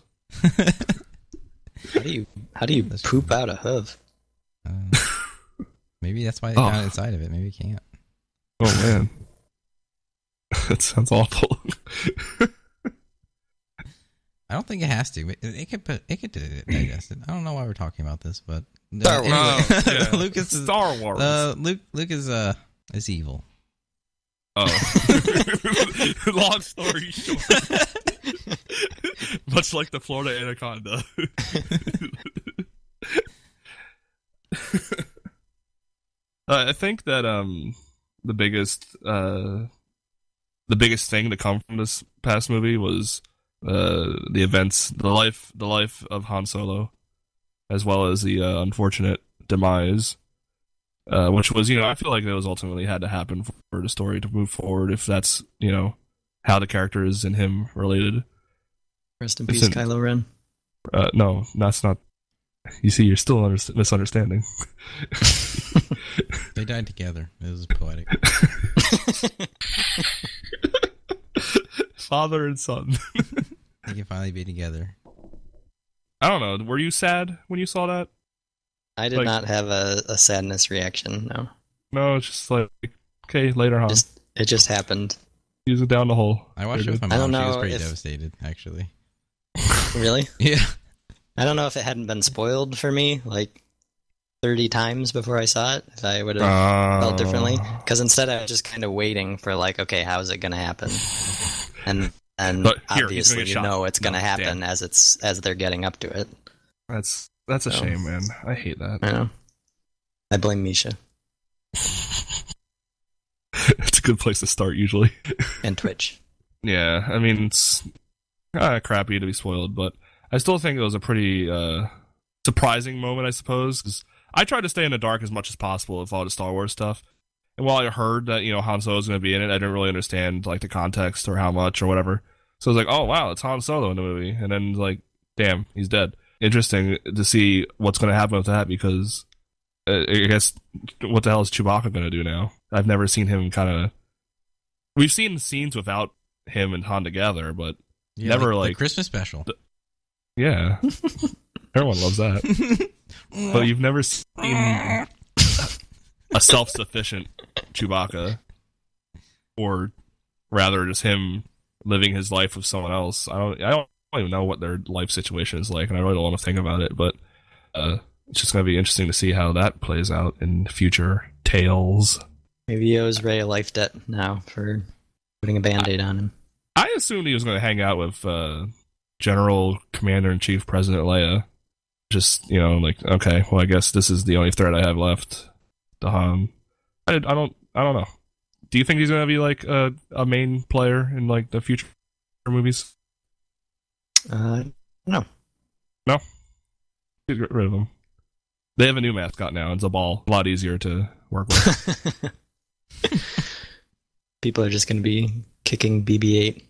How do you poop out a hoof? Maybe that's why they found it inside of it. Maybe you can't. Oh man, that sounds awful. I don't think it has to. It could digest it. I don't know why we're talking about this, but Star Wars. Oh, yeah. Lucas is Star Wars. Luke is evil. Oh, long story short, much like the Florida anaconda. I think that the biggest thing to come from this past movie was the events, the life of Han Solo, as well as the unfortunate demise, which was, I feel like that was ultimately had to happen for the story to move forward. If that's how the characters and him related. Rest in peace, Kylo Ren. No, that's not. You see, you're still misunderstanding. They died together. It was poetic. Father and son. They can finally be together. I don't know. Were you sad when you saw that? I did not have a sadness reaction. No. No, it's just like, okay, later on. It just happened. Use it down the hole. I watched it with my I mom. don't She was know pretty if- devastated, actually. Really? Yeah. I don't know if it hadn't been spoiled for me like 30 times before I saw it, if I would have felt differently. Because instead I was just kind of waiting for like, okay, how's it going to happen? And But here, he's obviously gonna get shot. it's going to happen Damn. as they're getting up to it. That's a shame, man. I hate that. I know. I blame Misha It's a good place to start, usually. and Twitch. Yeah, I mean, it's crappy to be spoiled, but I still think it was a pretty surprising moment, I suppose. 'Cause I tried to stay in the dark as much as possible with all the Star Wars stuff. And while I heard that, Han Solo was going to be in it, I didn't really understand, like, the context or how much or whatever. So I was like, oh, wow, it's Han Solo in the movie. And then, like, damn, he's dead. Interesting to see what's going to happen with that, because I guess, what the hell is Chewbacca going to do now? I've never seen him kind of... We've seen scenes without him and Han together, but never, the like... Christmas special. Yeah. Everyone loves that. But you've never seen a self-sufficient Chewbacca, or rather just him living his life with someone else. I don't even know what their life situation is like, and I really don't want to think about it, but it's just going to be interesting to see how that plays out in future tales. Maybe he owes Rey a life debt now for putting a Band-Aid on him. I assumed he was going to hang out with General Commander-in-Chief President Leia. Just, like, okay, well, I guess this is the only threat I have left to Han. I don't know. Do you think he's going to be, like, a main player in, like, the future movies? No. No? Get rid of him. They have a new mascot now. It's a ball. A lot easier to work with. People are just going to be kicking BB-8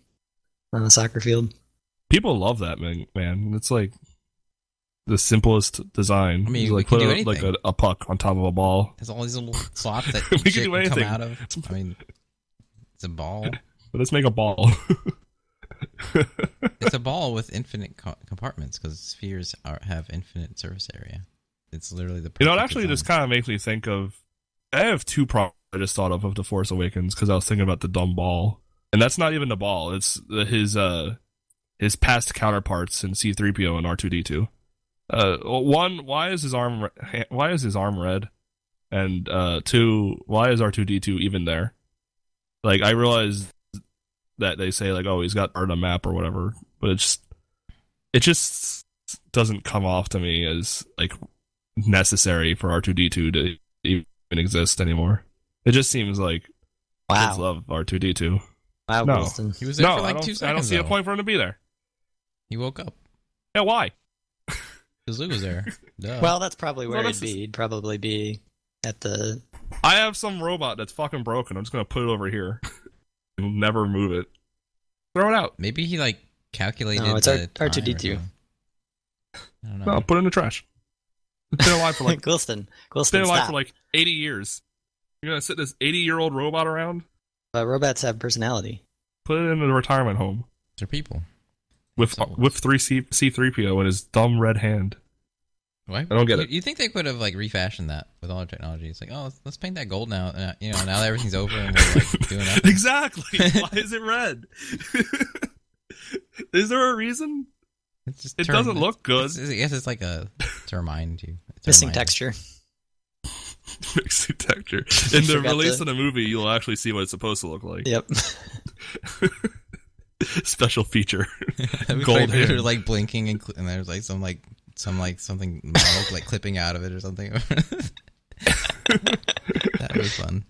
on the soccer field. People love that, man. It's, like, the simplest design. I mean, It's we like can put do like anything. a puck on top of a ball. It has all these little slots that We can shit do can come anything. out of. I mean, it's a ball. But let's make a ball. It's a ball with infinite compartments, because spheres have infinite surface area. It's literally the It perfect actually design. just kind of makes me think of... I have two problems I just thought of The Force Awakens, because I was thinking about the dumb ball. And that's not even the ball. It's his past counterparts in C-3PO and R2-D2. One, why is his arm red? And two, why is R2-D2 even there? Like, I realize that they say, like, oh, he's got art on a map or whatever, but it just doesn't come off to me as, like, necessary for R2-D2 to even exist anymore. It just seems like kids love R2-D2. Wow, No. Ghoulston. He was there for like I 2 seconds. I don't see a though. point for him to be there. He woke up. Yeah, why? Because Luke was there. Duh. Well, that's probably where Well, he'd be. He'd probably be at the... I have some robot that's fucking broken. I'm just gonna put it over here. I'll never move it. Throw it out. Maybe he like calculated. No, it's the time R2-D2. or something. I don't know. No, put it in the trash. It's been alive for like Ghoulston, been alive stop. for like 80 years. You're gonna sit this 80-year-old robot around? Robots have personality. Put it in a retirement home They're people. with So- C-3PO in his dumb red hand. Why? I don't get it. You think they could have like refashioned that with all our technology? It's like, oh, let's paint that gold now. Now that everything's over and we're like doing that. Exactly. Why is it red? Is there a reason? It's just It doesn't look good. I guess it's like to remind you. It's a Missing reminder. texture. Mixing texture. In the Forgot release to- of the movie, you'll actually see what it's supposed to look like. Yep. Special feature. That'd be Gold funny if hand. they're like blinking and there's like something metal, like clipping out of it or something. That would be fun.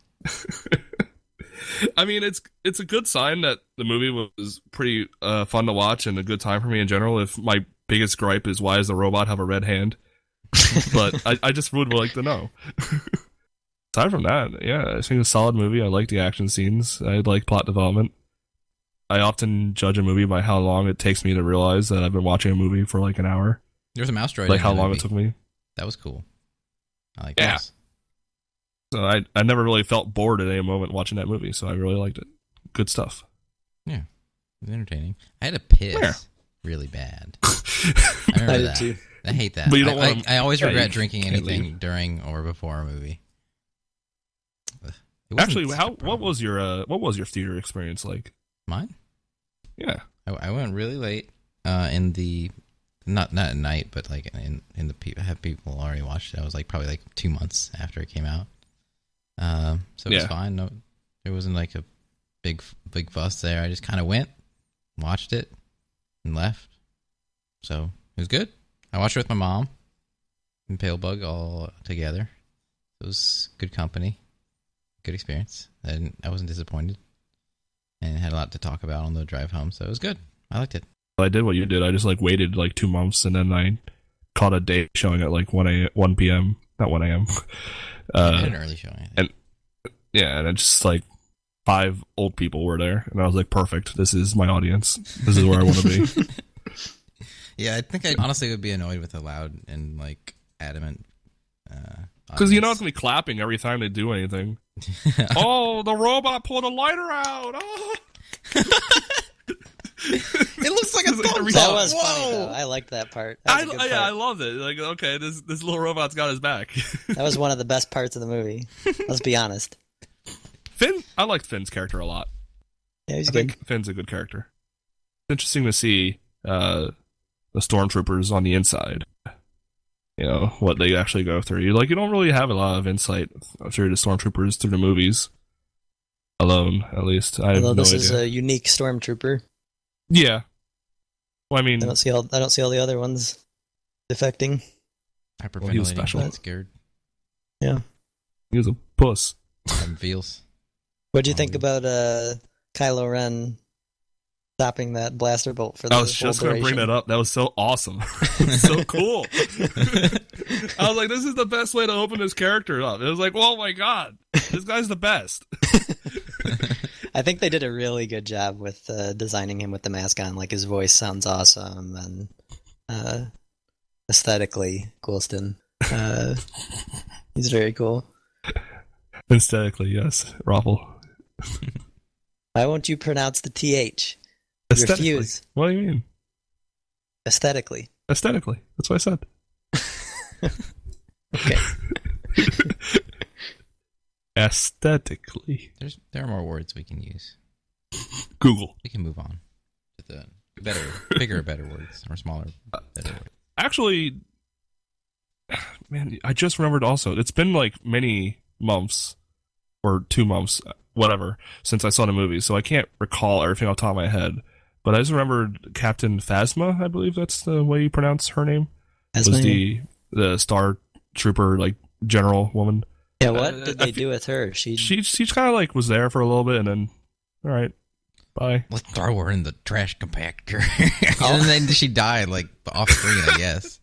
I mean, it's a good sign that the movie was pretty fun to watch and a good time for me in general. If my biggest gripe is why does the robot have a red hand? But I just would like to know. Aside from that, yeah, I think it's a solid movie. I like the action scenes. I like plot development. I often judge a movie by how long it takes me to realize that I've been watching a movie for like an hour. There's a mouse droid. Like in how the long movie. it took me. That was cool. I like Yeah. this. So I never really felt bored at any moment watching that movie, so I really liked it. Good stuff. Yeah, it was entertaining. I had to piss Yeah. really bad. I remember I did that. too. I hate that. But you don't want I always yeah, regret you drinking can't anything leave. during or before a movie. Ugh. It wasn't Actually, such a what problem. was your theater experience like? Mine? Yeah. I went really late in the not at night, but like in the have people already watched it. I was like probably like 2 months after it came out. So it was Yeah. fine. No, it wasn't like a big fuss there. I just kind of went, watched it, and left. So it was good. I watched it with my mom and Palebug all together. It was good company, good experience. I wasn't disappointed, and had a lot to talk about on the drive home. So it was good. I liked it. I did what you did. I just like waited like 2 months and then I caught a date showing at like 1 p.m. Not 1 a.m. I had an early showing. I think. and yeah, and it's just like 5 old people were there, and I was like, perfect. This is my audience. This is where I want to be. Yeah, I think I honestly would be annoyed with a loud and like adamant. Because you know it's gonna be clapping every time they do anything. Oh, the robot pulled a lighter out. Oh. It looks like a thumbs That up. was funny, Whoa! though. I liked that part. That was a good I part. loved it. Like, okay, this little robot's got his back. That was one of the best parts of the movie. Let's be honest. Finn, I liked Finn's character a lot. Yeah, he's I good. think Finn's a good character. It's interesting to see the stormtroopers on the inside. You know, what they actually go through. You don't really have a lot of insight through the stormtroopers through the movies. Alone, at least. I have Although no this idea. is a unique stormtrooper. Yeah. Well, I mean, I don't see all the other ones defecting. Hyperventilating. he was special. That's scared. he was a puss. Having feels. What do you think about Kylo Ren stopping that blaster bolt for the I was just going to bring that up. That was so awesome. So cool. I was like, this is the best way to open this character up. It was like, oh my god, this guy's the best. I think they did a really good job with designing him with the mask on. Like, his voice sounds awesome, and aesthetically, Ghoulston. He's very cool. Aesthetically, yes. Raffle. Why won't you pronounce the TH? Aesthetically. Refuse. What do you mean? Aesthetically. Aesthetically. That's what I said. Okay. Aesthetically. There are more words we can use. Google. We can move on to the bigger, better words, or smaller, better words. Actually, man, I just remembered also, it's been like many months, or 2 months, whatever, since I saw the movie, so I can't recall everything off the top of my head. But I just remembered Captain Phasma, I believe that's the way you pronounce her name, That's was my name. the Star trooper, like general woman. Yeah, what did they do with her? She kind of like was there for a little bit, and then all right, bye. Let's throw her in the trash compactor. And then she died like off screen, I guess.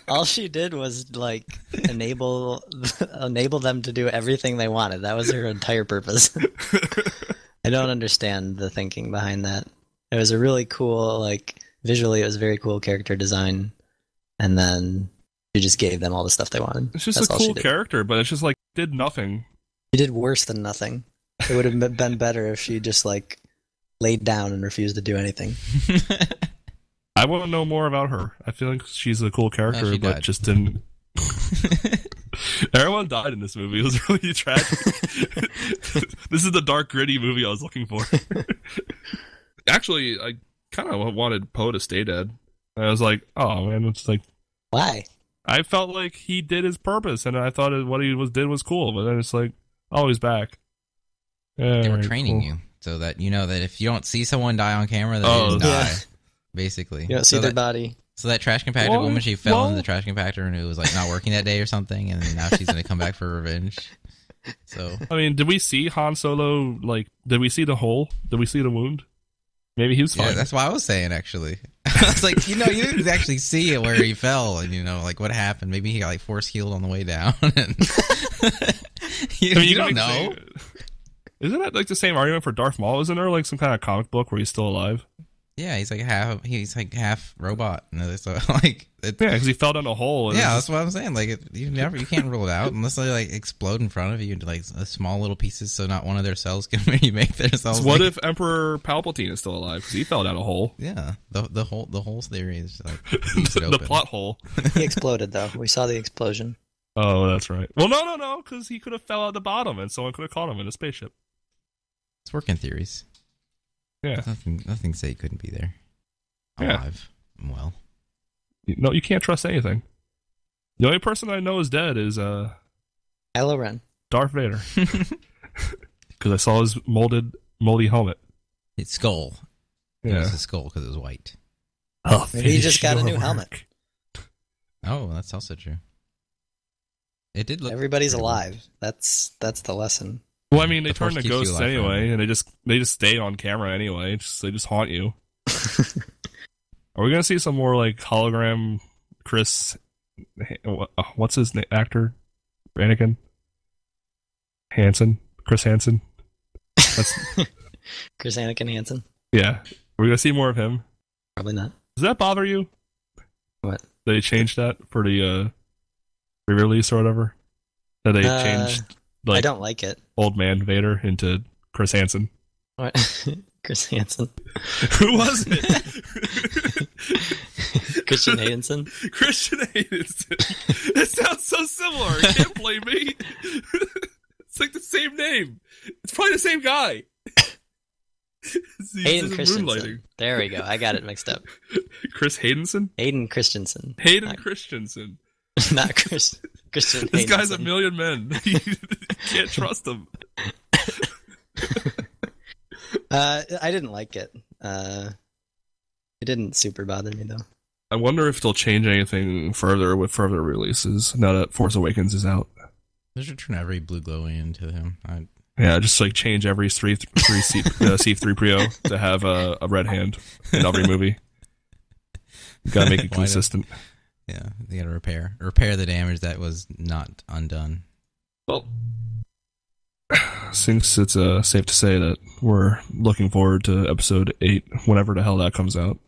all she did was like enable them to do everything they wanted. That was her entire purpose. I don't understand the thinking behind that. It was a really cool, like visually, it was a very cool character design, and then she just gave them all the stuff they wanted. It's just a cool character, but it's just like did nothing. She did worse than nothing. It would have been better if she just like laid down and refused to do anything. I want to know more about her. I feel like she's a cool character, but just didn't. Everyone died in this movie. It was really tragic. This is the dark, gritty movie I was looking for. Actually, I kind of wanted Poe to stay dead. I was like, oh man, it's like, why? I felt like he did his purpose, and I thought what he did was cool. But then it's like, oh, he's back. They were training you so that you know that if you don't see someone die on camera, that they didn't die. Basically, you don't see their body. So that trash compactor woman, she fell in the trash compactor, and it was like not working that day or something, and now she's gonna come back for revenge. So I mean, did we see Han Solo? Like, did we see the hole? Did we see the wound? Maybe he was fine. Yeah, that's what I was saying, actually. I was like, you didn't actually see it where he fell, and like what happened. Maybe he got like force healed on the way down. And you don't know. Isn't that like the same argument for Darth Maul? Isn't there like some kind of comic book where he's still alive? Yeah, he's like half robot. So like, because he fell down a hole. Yeah, that's what I'm saying. Like, you can't rule it out unless they like explode in front of you into like small little pieces, so not one of their cells can remake their cells. So what if Emperor Palpatine is still alive because he fell down a hole? Yeah, the whole theory is like the plot hole. He exploded though. We saw the explosion. Oh, that's right. Well, no, because he could have fell out the bottom and someone could have caught him in a spaceship. It's working theories. Yeah. Nothing to say he couldn't be there. Alive. Yeah. Well. No, you can't trust anything. The only person I know is dead is Kylo Ren. Darth Vader. Because I saw his moldy helmet. It's skull. Yeah. It was his skull because it was white. Maybe he just got a new helmet. Oh, that's also true. It did look. Everybody's alive. That's the lesson. Well, I mean, they turn to ghosts anyway, and they just stay on camera anyway. They just haunt you. Are we gonna see some more like hologram Chris? What's his name? Actor? Anakin? Hansen? Chris Hansen? That's Chris Anakin Hansen. Yeah, are we gonna see more of him? Probably not. Does that bother you? What? They changed that for the re-release or whatever. That they changed. Like, I don't like it. Old man Vader into Chris Hansen. What? Chris Hansen. Who was it? Christian Hansen. Christian Hansen. It sounds so similar. You can't blame me. It's like the same name. It's probably the same guy. Hayden Christensen. There we go. I got it mixed up. Chris Haydenson? Hayden Christensen. Hayden Christensen. Not Christian. This guy's a million men. You can't trust him. I didn't like it. It didn't super bother me though. I wonder if they'll change anything further with further releases now that Force Awakens is out. They should turn every blue glowing into him. Yeah, just like change every C-3PO to have a red hand in every movie. Gotta make it consistent. Yeah, they gotta repair the damage that was not undone. Well, since it's safe to say that we're looking forward to episode 8, whenever the hell that comes out.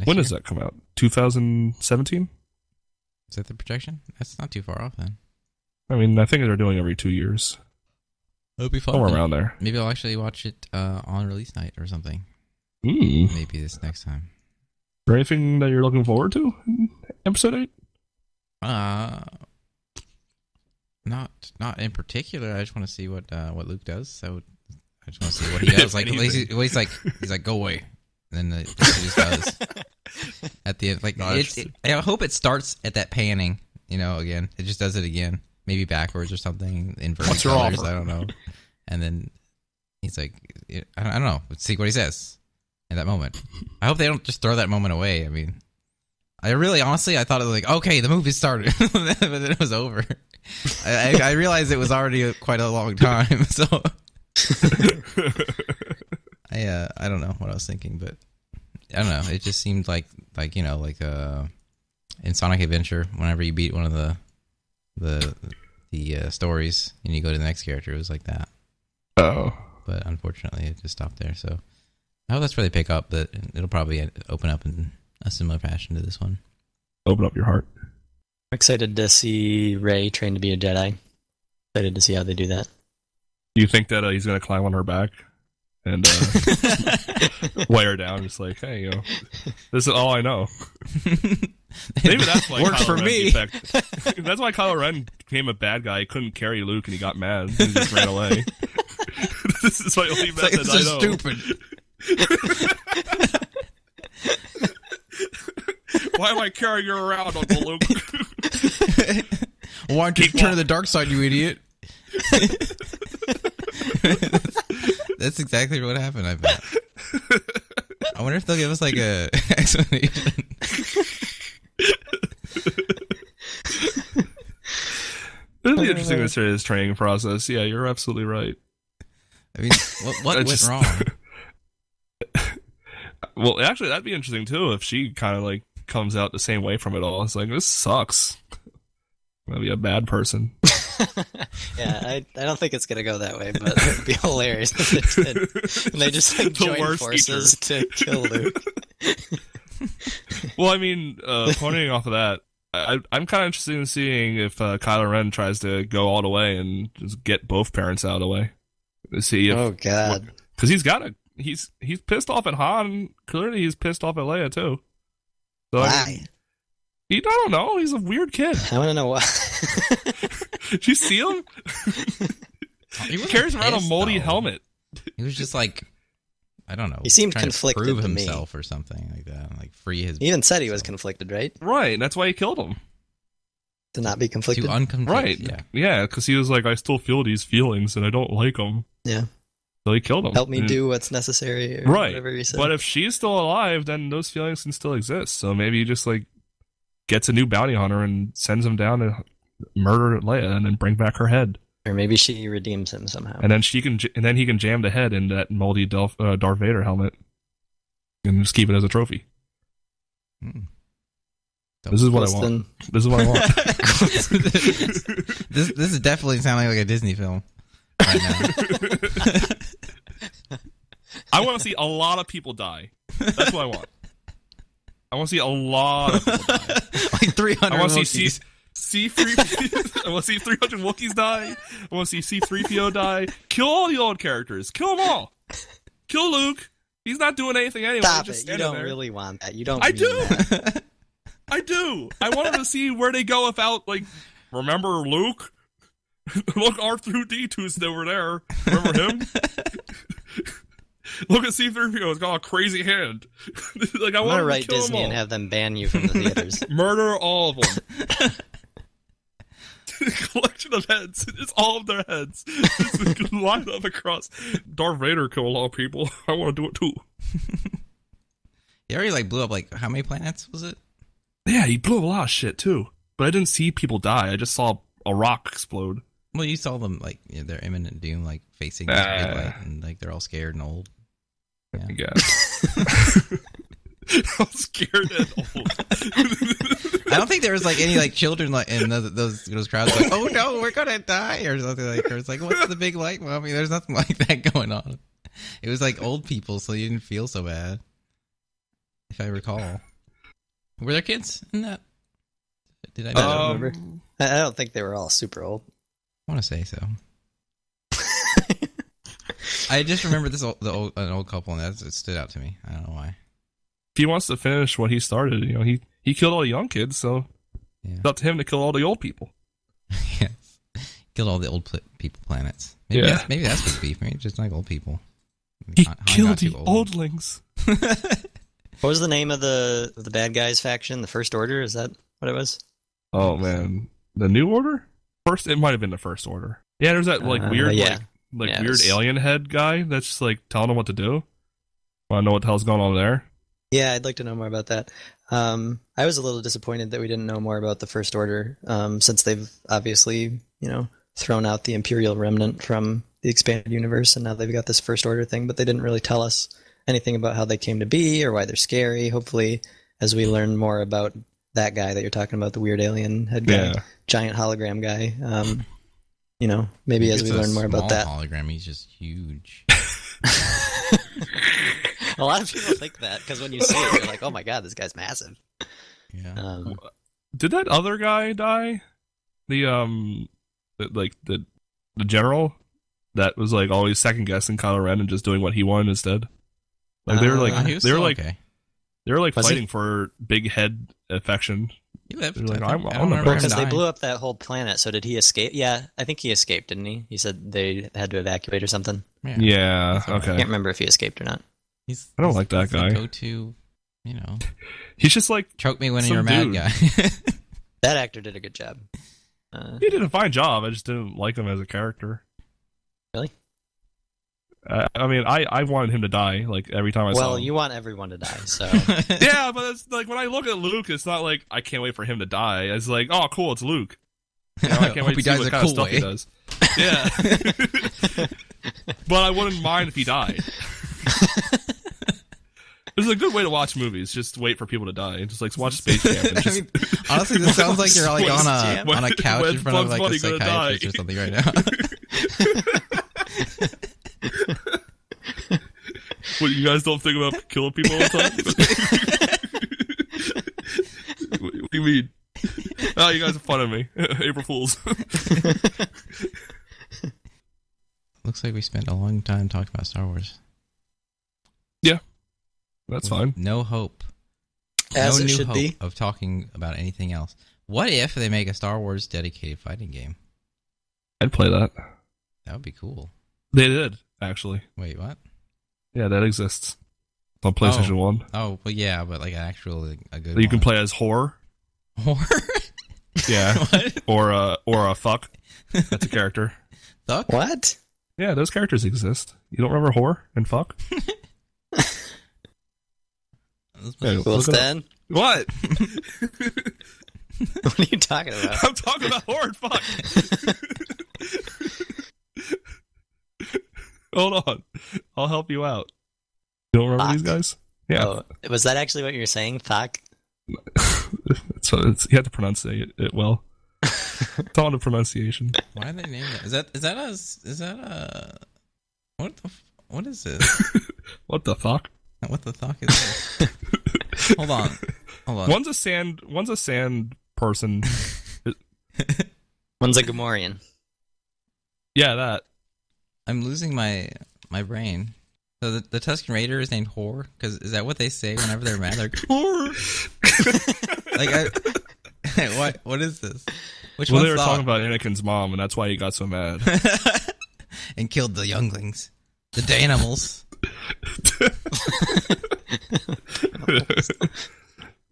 When does that come out? 2017? Is that the projection? That's not too far off then. I mean, I think they're doing every 2 years. It'll be fun. Somewhere around there. Maybe I'll actually watch it on release night or something. Maybe this next time. Is there anything that you're looking forward to in episode 8? Not in particular. I just want to see what Luke does. So I just want to see what he does. Like he's like go away, and then that's what he does at the end. Like I hope it starts at that panning. Again, it just does it again. Maybe backwards or something. Inverted What's your colors, offer? I don't know. And then he's like, I don't know. Let's see what he says in that moment. I hope they don't just throw that moment away. I mean, I really, honestly, I thought it was like, okay, the movie started, but then it was over. I realized it was already quite a long time, so I don't know what I was thinking, but I don't know. It just seemed like you know, like in Sonic Adventure, whenever you beat one of the stories and you go to the next character, it was like that. Oh, but unfortunately, it just stopped there. So I hope that's where they pick up. But it'll probably open up in a similar fashion to this one. Open up your heart. I'm excited to see Rey train to be a Jedi. Excited to see how they do that. Do you think that he's going to climb on her back and weigh her down? Just like, hey, you know, this is all I know. Maybe that's why worked for me. That's why Kylo Ren became a bad guy. He couldn't carry Luke, and he got mad and just ran away. This is my only method I know. Stupid. Why am I carrying you around, Uncle Luke? Why don't you turn to the dark side, you idiot? That's exactly what happened, I bet. I wonder if they'll give us like a explanation. It'll be interesting to see his training process. Yeah, you're absolutely right. I mean, what went wrong? Well, actually, that'd be interesting too if she kind of like comes out the same way from it all. It's like, this sucks. I'm gonna be a bad person. Yeah, I don't think it's gonna go that way, but it'd be hilarious if it did. And they just like join forces to kill Luke. Well, I mean, pointing off of that, I'm kind of interested in seeing if Kylo Ren tries to go all the way and just get both parents out of the way. To see if, oh God, because he's pissed off at Han. Clearly, he's pissed off at Leia too. So, why? I mean, I don't know. He's a weird kid. I want to know why. Did you see him? He carries around a moldy helmet. He was just like, I don't know. He seemed trying conflicted to prove to himself or something like that. Like free his. He even said he was conflicted, right? Right. That's why he killed him. To not be conflicted. To unconflict. Right. Yeah. Because he was like, I still feel these feelings and I don't like them. Yeah. So he killed him. Help me do what's necessary. Or right. Whatever he said. But if she's still alive, then those feelings can still exist. So maybe he just like gets a new bounty hunter and sends him down to murder Leia and then bring back her head. Or maybe she redeems him somehow. And then he can jam the head in that moldy Darth Vader helmet and just keep it as a trophy. This is what I want. This is what I want. This is definitely sounding like a Disney film right now. I want to see a lot of people die. That's what I want. I want to see a lot of people die. Like 300 I want to see C3. I want to see 300 Wookiees die. I want to see C3PO die. Kill all the old characters. Kill them all. Kill Luke. He's not doing anything anyway. Stop just it. You don't there. really want that. You don't. I do. That. I do. I wanted to see where they go without, like, remember Luke? Look, R2D2's over there. Remember him? Look at C3PO. It's got a crazy hand. Like, I want to write kill Disney them all. and have them ban you from the theaters. Murder all of them. Collection of heads. It's all of their heads. It's lined up across. Darth Vader killed a lot of people. I want to do it too. He already like blew up like how many planets was it? Yeah, he blew up a lot of shit too. But I didn't see people die. I just saw a rock explode. Well, you saw them like their imminent doom, like facing this big light, and like they're all scared and old. Yeah. I guess. I'm scared and old. I don't think there was like any like children like in those crowds like, oh no, we're gonna die or something like. Or it's like, what's the big light, mommy? There's nothing like that going on. It was like old people, so you didn't feel so bad, if I recall. Were there kids in that? Did I not remember? I don't think they were all super old. I want to say so. I just remember an old couple, and that stood out to me. I don't know why. If he wants to finish what he started, you know, he killed all the young kids, so it's up to him to kill all the old people. Yes, killed all the old people planets. Maybe that's his beef. Maybe just like old people. He killed the oldlings. What was the name of the bad guys faction? The First Order? Is that what it was? Oh man, the New Order? It might have been the First Order. Yeah, there's that like weird weird alien head guy that's just like telling them what to do. Want to know what the hell's going on there? Yeah, I'd like to know more about that. I was a little disappointed that we didn't know more about the First Order, since they've obviously, thrown out the Imperial Remnant from the expanded universe, and now they've got this First Order thing, but they didn't really tell us anything about how they came to be or why they're scary. Hopefully, as we learn more about that guy that you're talking about, the weird alien head guy, giant hologram guy, maybe as we learn more about that. Hologram, he's just huge. A lot of people think that, because when you see it, you're like, oh my god, this guy's massive. Yeah. Did that other guy die? The general that was like always second guessing Kylo Ren and just doing what he wanted instead. Like they were like fighting for big head affection. He lived. Like, because they blew up that whole planet. So did he escape? Yeah, I think he escaped, didn't he? He said they had to evacuate or something. Yeah. Okay. I can't remember if he escaped or not. I don't like that guy. Go to, he's just like choke me when you're a mad guy. That actor did a good job. He did a fine job. I just didn't like him as a character. Really? I mean, I wanted him to die like every time I saw him. Well, you want everyone to die, so yeah, but it's like when I look at Luke, it's not like I can't wait for him to die. It's like, oh, cool, it's Luke. I can't wait to see what kind of stuff he does. Yeah, but I wouldn't mind if he died. This is a good way to watch movies. Just wait for people to die and just like watch Space Jam. And just, honestly, this sounds like you're like on a couch in front of like a psychiatrist or something right now. What, you guys don't think about killing people all the time? What do you mean? Oh, you guys are fun of me. April Fools. Looks like we spent a long time talking about Star Wars. Yeah, that's fine. No hope. As no it new should hope be. of talking about anything else. What if they make a Star Wars dedicated fighting game? I'd play that. That would be cool. They did, actually. Wait, what? Yeah, that exists. On PlayStation 1. Oh, well, yeah, but like actually a good You one. can play as whore. Whore? Yeah. What? Or a fuck. That's a character. Fuck? What? Yeah, those characters exist. You don't remember whore and fuck? Ghoulston? What? What are you talking about? I'm talking about whore and fuck. Hold on. I'll help you out. You don't remember these guys? Yeah. Oh, was that actually what you were saying? Thok? So you have to pronounce it well. It's all in the pronunciation. Why did they name that? Is that a what is this? What the fuck? What the fuck is this? Hold on. One's a sand person. One's a Gamorrean. Yeah, that. I'm losing my brain. So the Tusken Raider is named Whore? Because is that what they say whenever they're mad? They're like, Whore! What is this? Which well, one's they were Thok? talking about Anakin's mom, and that's why he got so mad. And killed the younglings. The Danimals.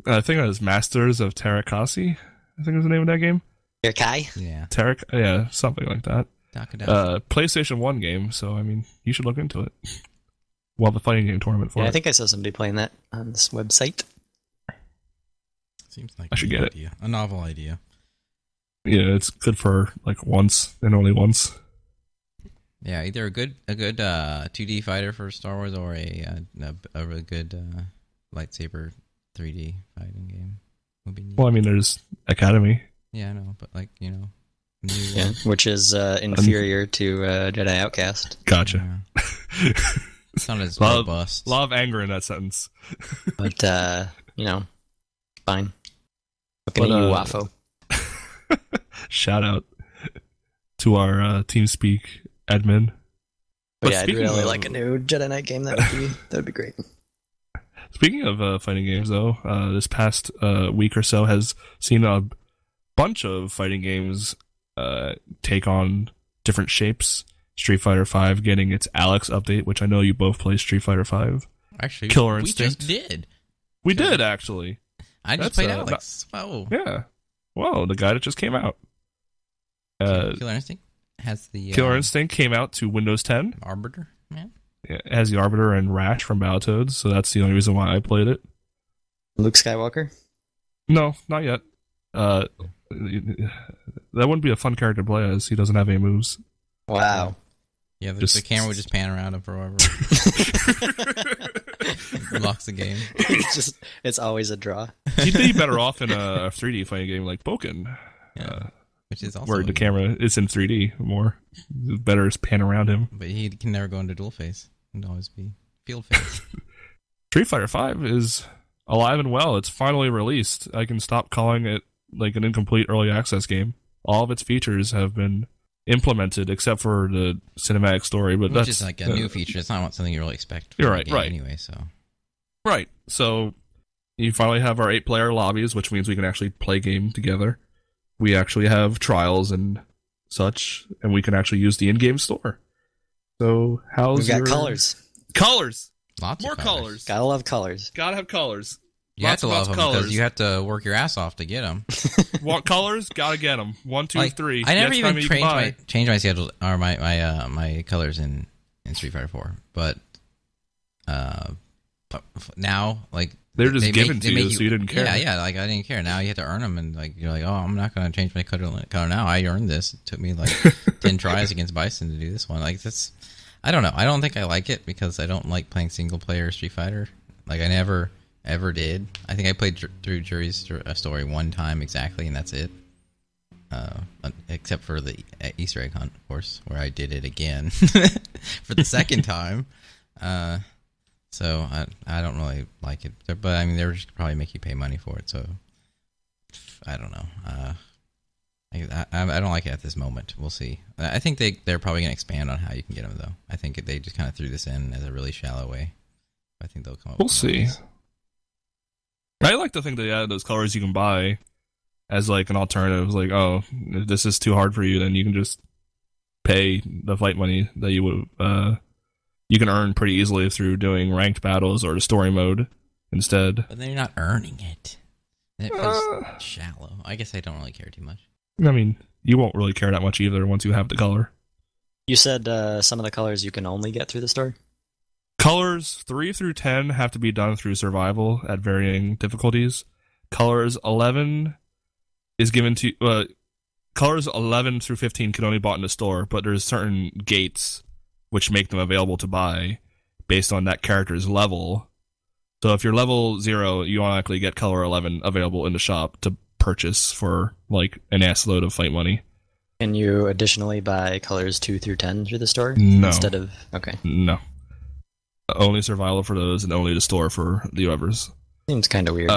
I think it was Masters of Tarakasi. I think was the name of that game. Kai? Yeah. Yeah, something like that. Takadashi. PlayStation 1 game, so I mean, you should look into it. Well, the fighting game tournament for it. I think I saw somebody playing that on this website. Seems like I should get it. A novel idea. Yeah, it's good for like once and only once. Yeah, either a good 2D fighter for Star Wars or a really good lightsaber 3D fighting game would be neat. Well, I mean, there's Academy. Yeah, I know, but like new which is inferior to Jedi Outcast. Gotcha. Yeah. It's not as robust. A lot of anger in that sentence. But fine. Looking at you, Waffo. Shout out to our TeamSpeak admin. But yeah, I'd really like a new Jedi Knight game. That would be great. Speaking of fighting games, though, this past week or so has seen a bunch of fighting games take on different shapes. Street Fighter V getting its Alex update, which I know you both play Street Fighter V. Actually, Killer Instinct. We just did. We did, actually. I just played Alex. Wow. Yeah. Well, the guy that just came out. Killer Instinct has the... Killer Instinct came out to Windows 10. Arbiter, man. Yeah, it has the Arbiter and Rash from Battletoads, so that's the only reason why I played it. Luke Skywalker? No, not yet. That wouldn't be a fun character to play as. He doesn't have any moves. Wow. Yeah, the camera would just pan around him forever. Locks the game. It's always a draw. He'd be better off in a 3D fighting game like Boken. Yeah. Which is also where the camera is in 3D more. Better is pan around him. But he can never go into dual face. He'd always be field face. Street Fighter V is alive and well. It's finally released. I can stop calling it like an incomplete early access game. All of its features have been implemented except for the cinematic story, but Which that's is like a new feature. It's not something you really expect from You're the right, game right. anyway, so. Right. So you finally have our 8-player lobbies, which means we can actually play game together. We actually have trials and such, and we can actually use the in-game store. So how's We've got colors. Colors! Lots More of colors. Gotta love colors. Gotta have colors. You have to love them because you have to work your ass off to get them. Want colors? Gotta get them. 1, 2, Like, 3. I never Yes, even changed my schedule or my colors in Street Fighter 4, but now like they're just given to you, so you didn't care. Yeah, like I didn't care. Now you have to earn them, and like you're like, oh, I'm not going to change my color now. I earned this. It took me like 10 tries against Bison to do this one. Like that's, I don't know. I don't think I like it because I don't like playing single player Street Fighter. Like I never ever did. I think I played through Jury's story one time exactly, and that's it. Except for the Easter egg hunt, of course, where I did it again for the second time. So I don't really like it, but I mean they were just probably make you pay money for it. So I don't know. I don't like it at this moment. We'll see. I think they're probably going to expand on how you can get them though. I think they just kind of threw this in as a really shallow way. I think they'll come up. We'll see. I like to think they added those colors you can buy as like an alternative. Like, oh, if this is too hard for you, then you can just pay the fight money that you would you can earn pretty easily through doing ranked battles or the story mode instead. But then you're not earning it. It feels shallow. I guess I don't really care too much. I mean, you won't really care that much either once you have the color. You said some of the colors you can only get through the store? Colors 3 through 10 have to be done through survival at varying difficulties. Colors 11 is given to... colors 11 through 15 can only be bought in the store, but there's certain gates which make them available to buy based on that character's level. So if you're level 0, you automatically get color 11 available in the shop to purchase for like an assload of fight money. Can you additionally buy colors 2 through 10 through the store? No. Instead of... Okay. No. Only survival for those and only the store for the others. Seems kind of weird.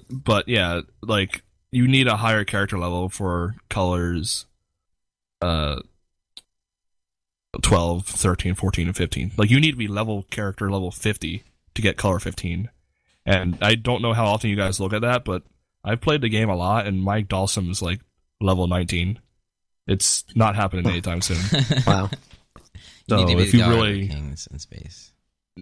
But yeah, like you need a higher character level for colors 12, 13, 14, and 15. Like you need to be character level 50 to get color 15. And I don't know how often you guys look at that, but I've played the game a lot and Mike Dawson's like level 19. It's not happening anytime soon. Wow. You need to be if the you god really of kings in space.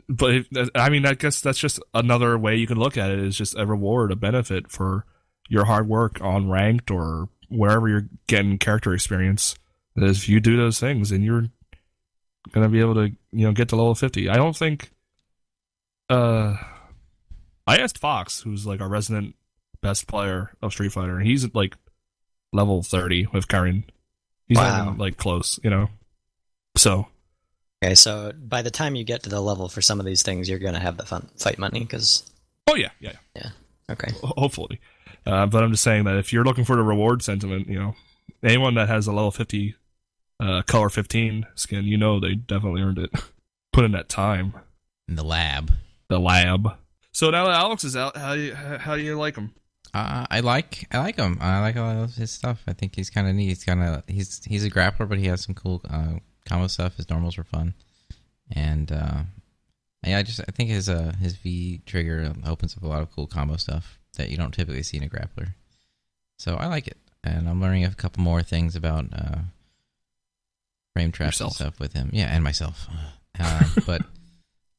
But I mean, I guess that's just another way you can look at it. Is just a reward, a benefit for your hard work on ranked or wherever you're getting character experience. That if you do those things, then you're gonna be able to, get to level 50. I don't think. I asked Fox, who's like our resident best player of Street Fighter, and he's at like level 30 with Karin. He's not even like close, So. Okay, so by the time you get to the level for some of these things, you're going to have the fight money, because... Oh, yeah. Okay. Hopefully. But I'm just saying that if you're looking for the reward sentiment, anyone that has a level 50 color 15 skin, they definitely earned it. Put in that time. In the lab. So now that Alex is out, how do you like him? I like him. I like a lot of his stuff. I think he's kind of neat. He's a grappler, but he has some cool combo stuff. His normals were fun, and I think his V trigger opens up a lot of cool combo stuff that you don't typically see in a grappler. So I like it, and I'm learning a couple more things about frame traps and stuff with him. Yeah, and myself. But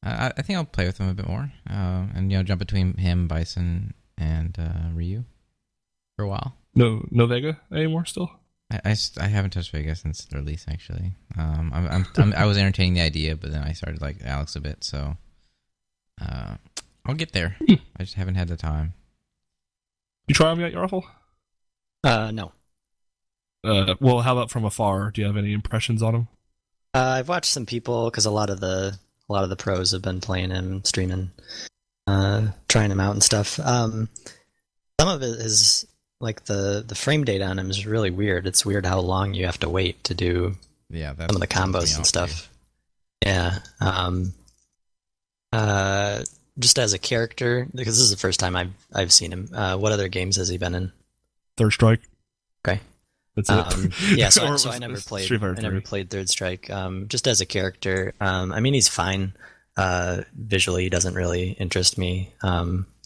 I think I'll play with him a bit more, and jump between him, Bison, and Ryu for a while. No Vega anymore still? I haven't touched Vega since the release, actually. I was entertaining the idea, but then I started like Alex a bit, so I'll get there. I just haven't had the time. You try them yet, Yarfel? No. Well, how about from afar? Do you have any impressions on them? I've watched some people because a lot of the pros have been playing him, streaming, trying him out and stuff. Some of it is like the frame data on him is really weird. It's weird how long you have to wait to do some of the combos and stuff. Yeah. Just as a character, because this is the first time I've seen him. What other games has he been in? Third Strike. Okay. That's it. Yeah, so I never played. I never played Third Strike. Just as a character, I mean, he's fine. Visually, he doesn't really interest me.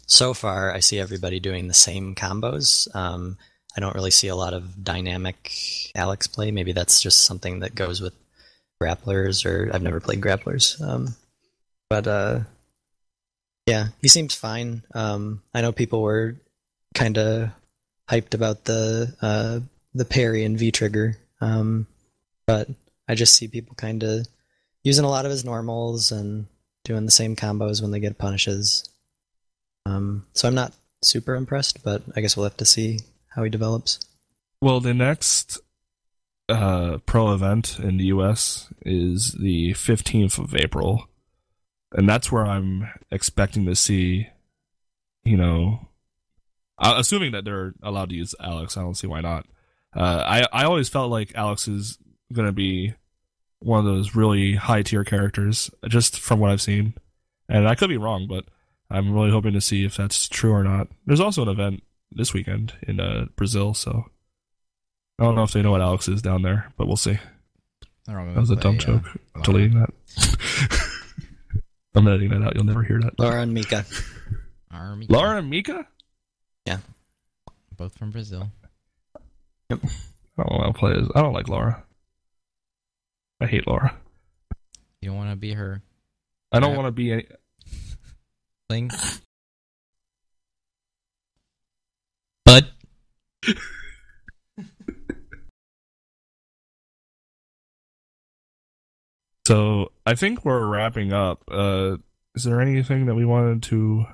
So far, I see everybody doing the same combos. I don't really see a lot of dynamic Alex play. Maybe that's just something that goes with grapplers, or I've never played grapplers. But yeah, he seems fine. I know people were kind of hyped about the parry and V-trigger, but I just see people kind of using a lot of his normals and doing the same combos when they get punishes. So I'm not super impressed, but I guess we'll have to see how he develops. Well, the next pro event in the US is the 15th of April, and that's where I'm expecting to see, assuming that they're allowed to use Alex, I don't see why not. I always felt like Alex is going to be one of those really high-tier characters, just from what I've seen. And I could be wrong, but I'm really hoping to see if that's true or not. There's also an event this weekend in Brazil, so I don't know if they know what Alex is down there, but we'll see. That was a dumb joke. I'm deleting that. I'm editing that out. You'll never hear that. Laura and Mika. Laura and Mika? Yeah. Both from Brazil. Yep. I don't know how to play this. I don't like Laura. I hate Laura. You don't want to be her. I don't want to be any... Thing. But... So, I think we're wrapping up. Is there anything that we wanted to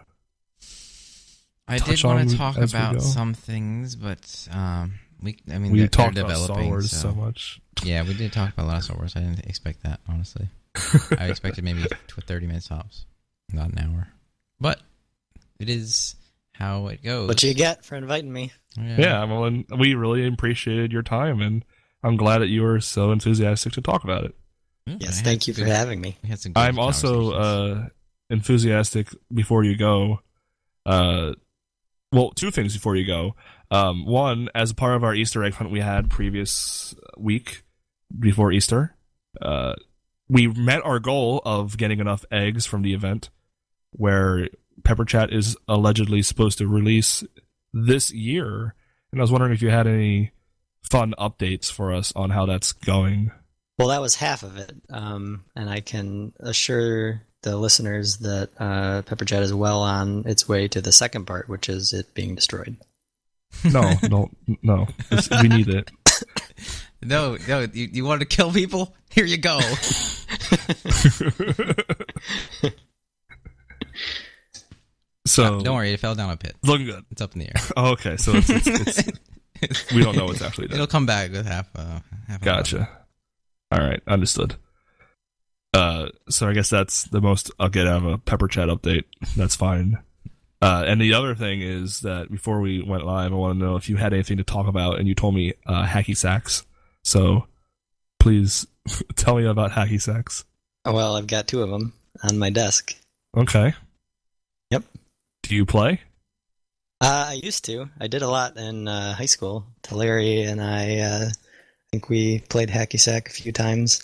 I did want to talk about some things, but we talked about Star Wars so much. Yeah, we did talk about a lot of Star Wars. I didn't expect that, honestly. I expected maybe 30 minutes tops, not an hour. But it is how it goes. What you get for inviting me. Yeah, well, we really appreciated your time, and I'm glad that you were so enthusiastic to talk about it. Yes, thank you for having me. I'm also enthusiastic before you go. Well, two things before you go. One, as a part of our Easter egg hunt we had previous week before Easter, we met our goal of getting enough eggs from the event where Pepper Chat is allegedly supposed to release this year. And I was wondering if you had any fun updates for us on how that's going. Well, that was half of it. And I can assure the listeners that Pepper Chat is well on its way to the second part, which is it being destroyed. No. We need it. No, you want to kill people? Here you go. So don't worry, it fell down a pit. Looking good. It's up in the air. Oh, okay, so it's we don't know what's actually done. It'll come back with half. Gotcha. All right, understood. So I guess that's the most I'll get out of a Pepper Chat update. That's fine. And the other thing is that before we went live, I want to know if you had anything to talk about, and you told me hacky sacks. So please tell me about hacky sacks. Well, I've got two of them on my desk. Okay. Yep. Do you play? I used to. I did a lot in high school. Larry and I think we played hacky sack a few times.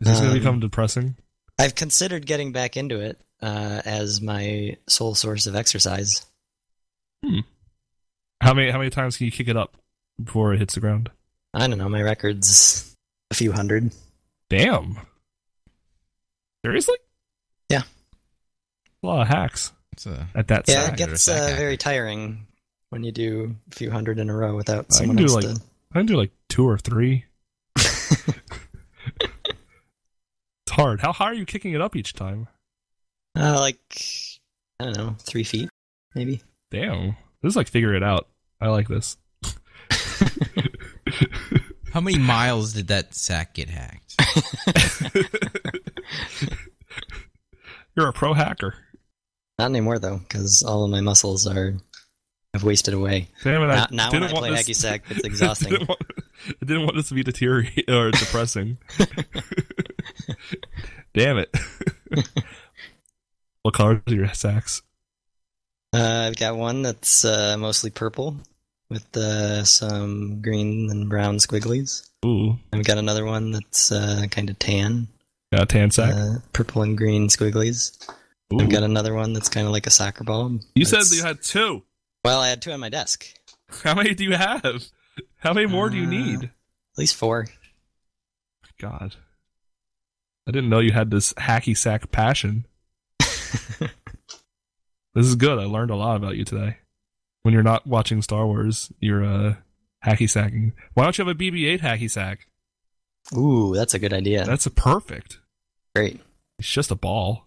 Is this going to become depressing? I've considered getting back into it as my sole source of exercise. How many times can you kick it up before it hits the ground? I don't know. My record's a few hundred. Damn. Seriously? Yeah. A lot of hacks at that yeah, sack. it gets very tiring when you do a few hundred in a row without someone else to... I can do like 2 or 3. It's hard. How high are you kicking it up each time? Like, I don't know, 3 feet, maybe. Damn. This is like figure it out. I like this. How many miles did that sack get hacked? You're a pro hacker. Not anymore though, because all of my muscles have wasted away. Damn it! Now when I play hacky sack, it's exhausting. I didn't want this to be deteriorating or depressing. Damn it! What color are your sacks? I've got one that's mostly purple with some green and brown squigglies. Ooh. I've got another one that's kind of tan. Got a tan sack? Purple and green squigglies. Ooh. I've got another one that's kind of like a soccer ball. You said that you had two. Well, I had two on my desk. How many do you have? How many more do you need? At least 4. God. I didn't know you had this hacky sack passion. This is good. I learned a lot about you today. When you're not watching Star Wars, you're hacky sacking. Why don't you have a BB-8 hacky sack? Ooh, that's a good idea. That's a perfect. Great. It's just a ball.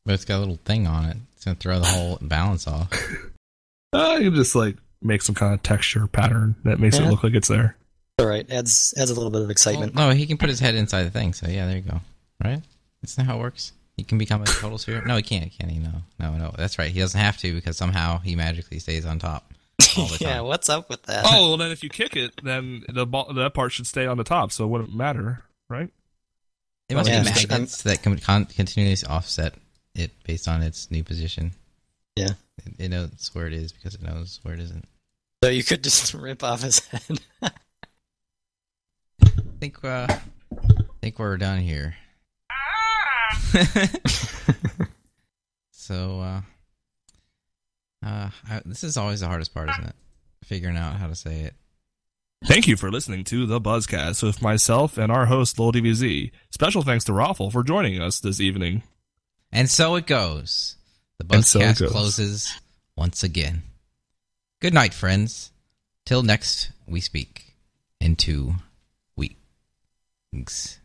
But it's got a little thing on it. It's going to throw the whole balance off. You can just like make some kind of texture pattern that makes it look like it's there. All right, adds a little bit of excitement. Well, no, he can put his head inside the thing. So yeah, there you go. Right? Isn't that how it works? He can become a total sphere. No, he can't. Can he? No. That's right. He doesn't have to because somehow he magically stays on top all the time. Yeah, what's up with that? Oh, well, then if you kick it, then that part should stay on the top, so it wouldn't matter, right? It must be magnets that can continuously offset it based on its new position. Yeah. It knows where it is because it knows where it isn't. So you could just rip off his head. I think we're done here. So, this is always the hardest part, isn't it? Figuring out how to say it. Thank you for listening to the BuzzCast with myself and our host, loldbz. Special thanks to Raffle for joining us this evening. And so it goes. The BuzzCast closes once again. Good night, friends. Till next we speak in 2 weeks.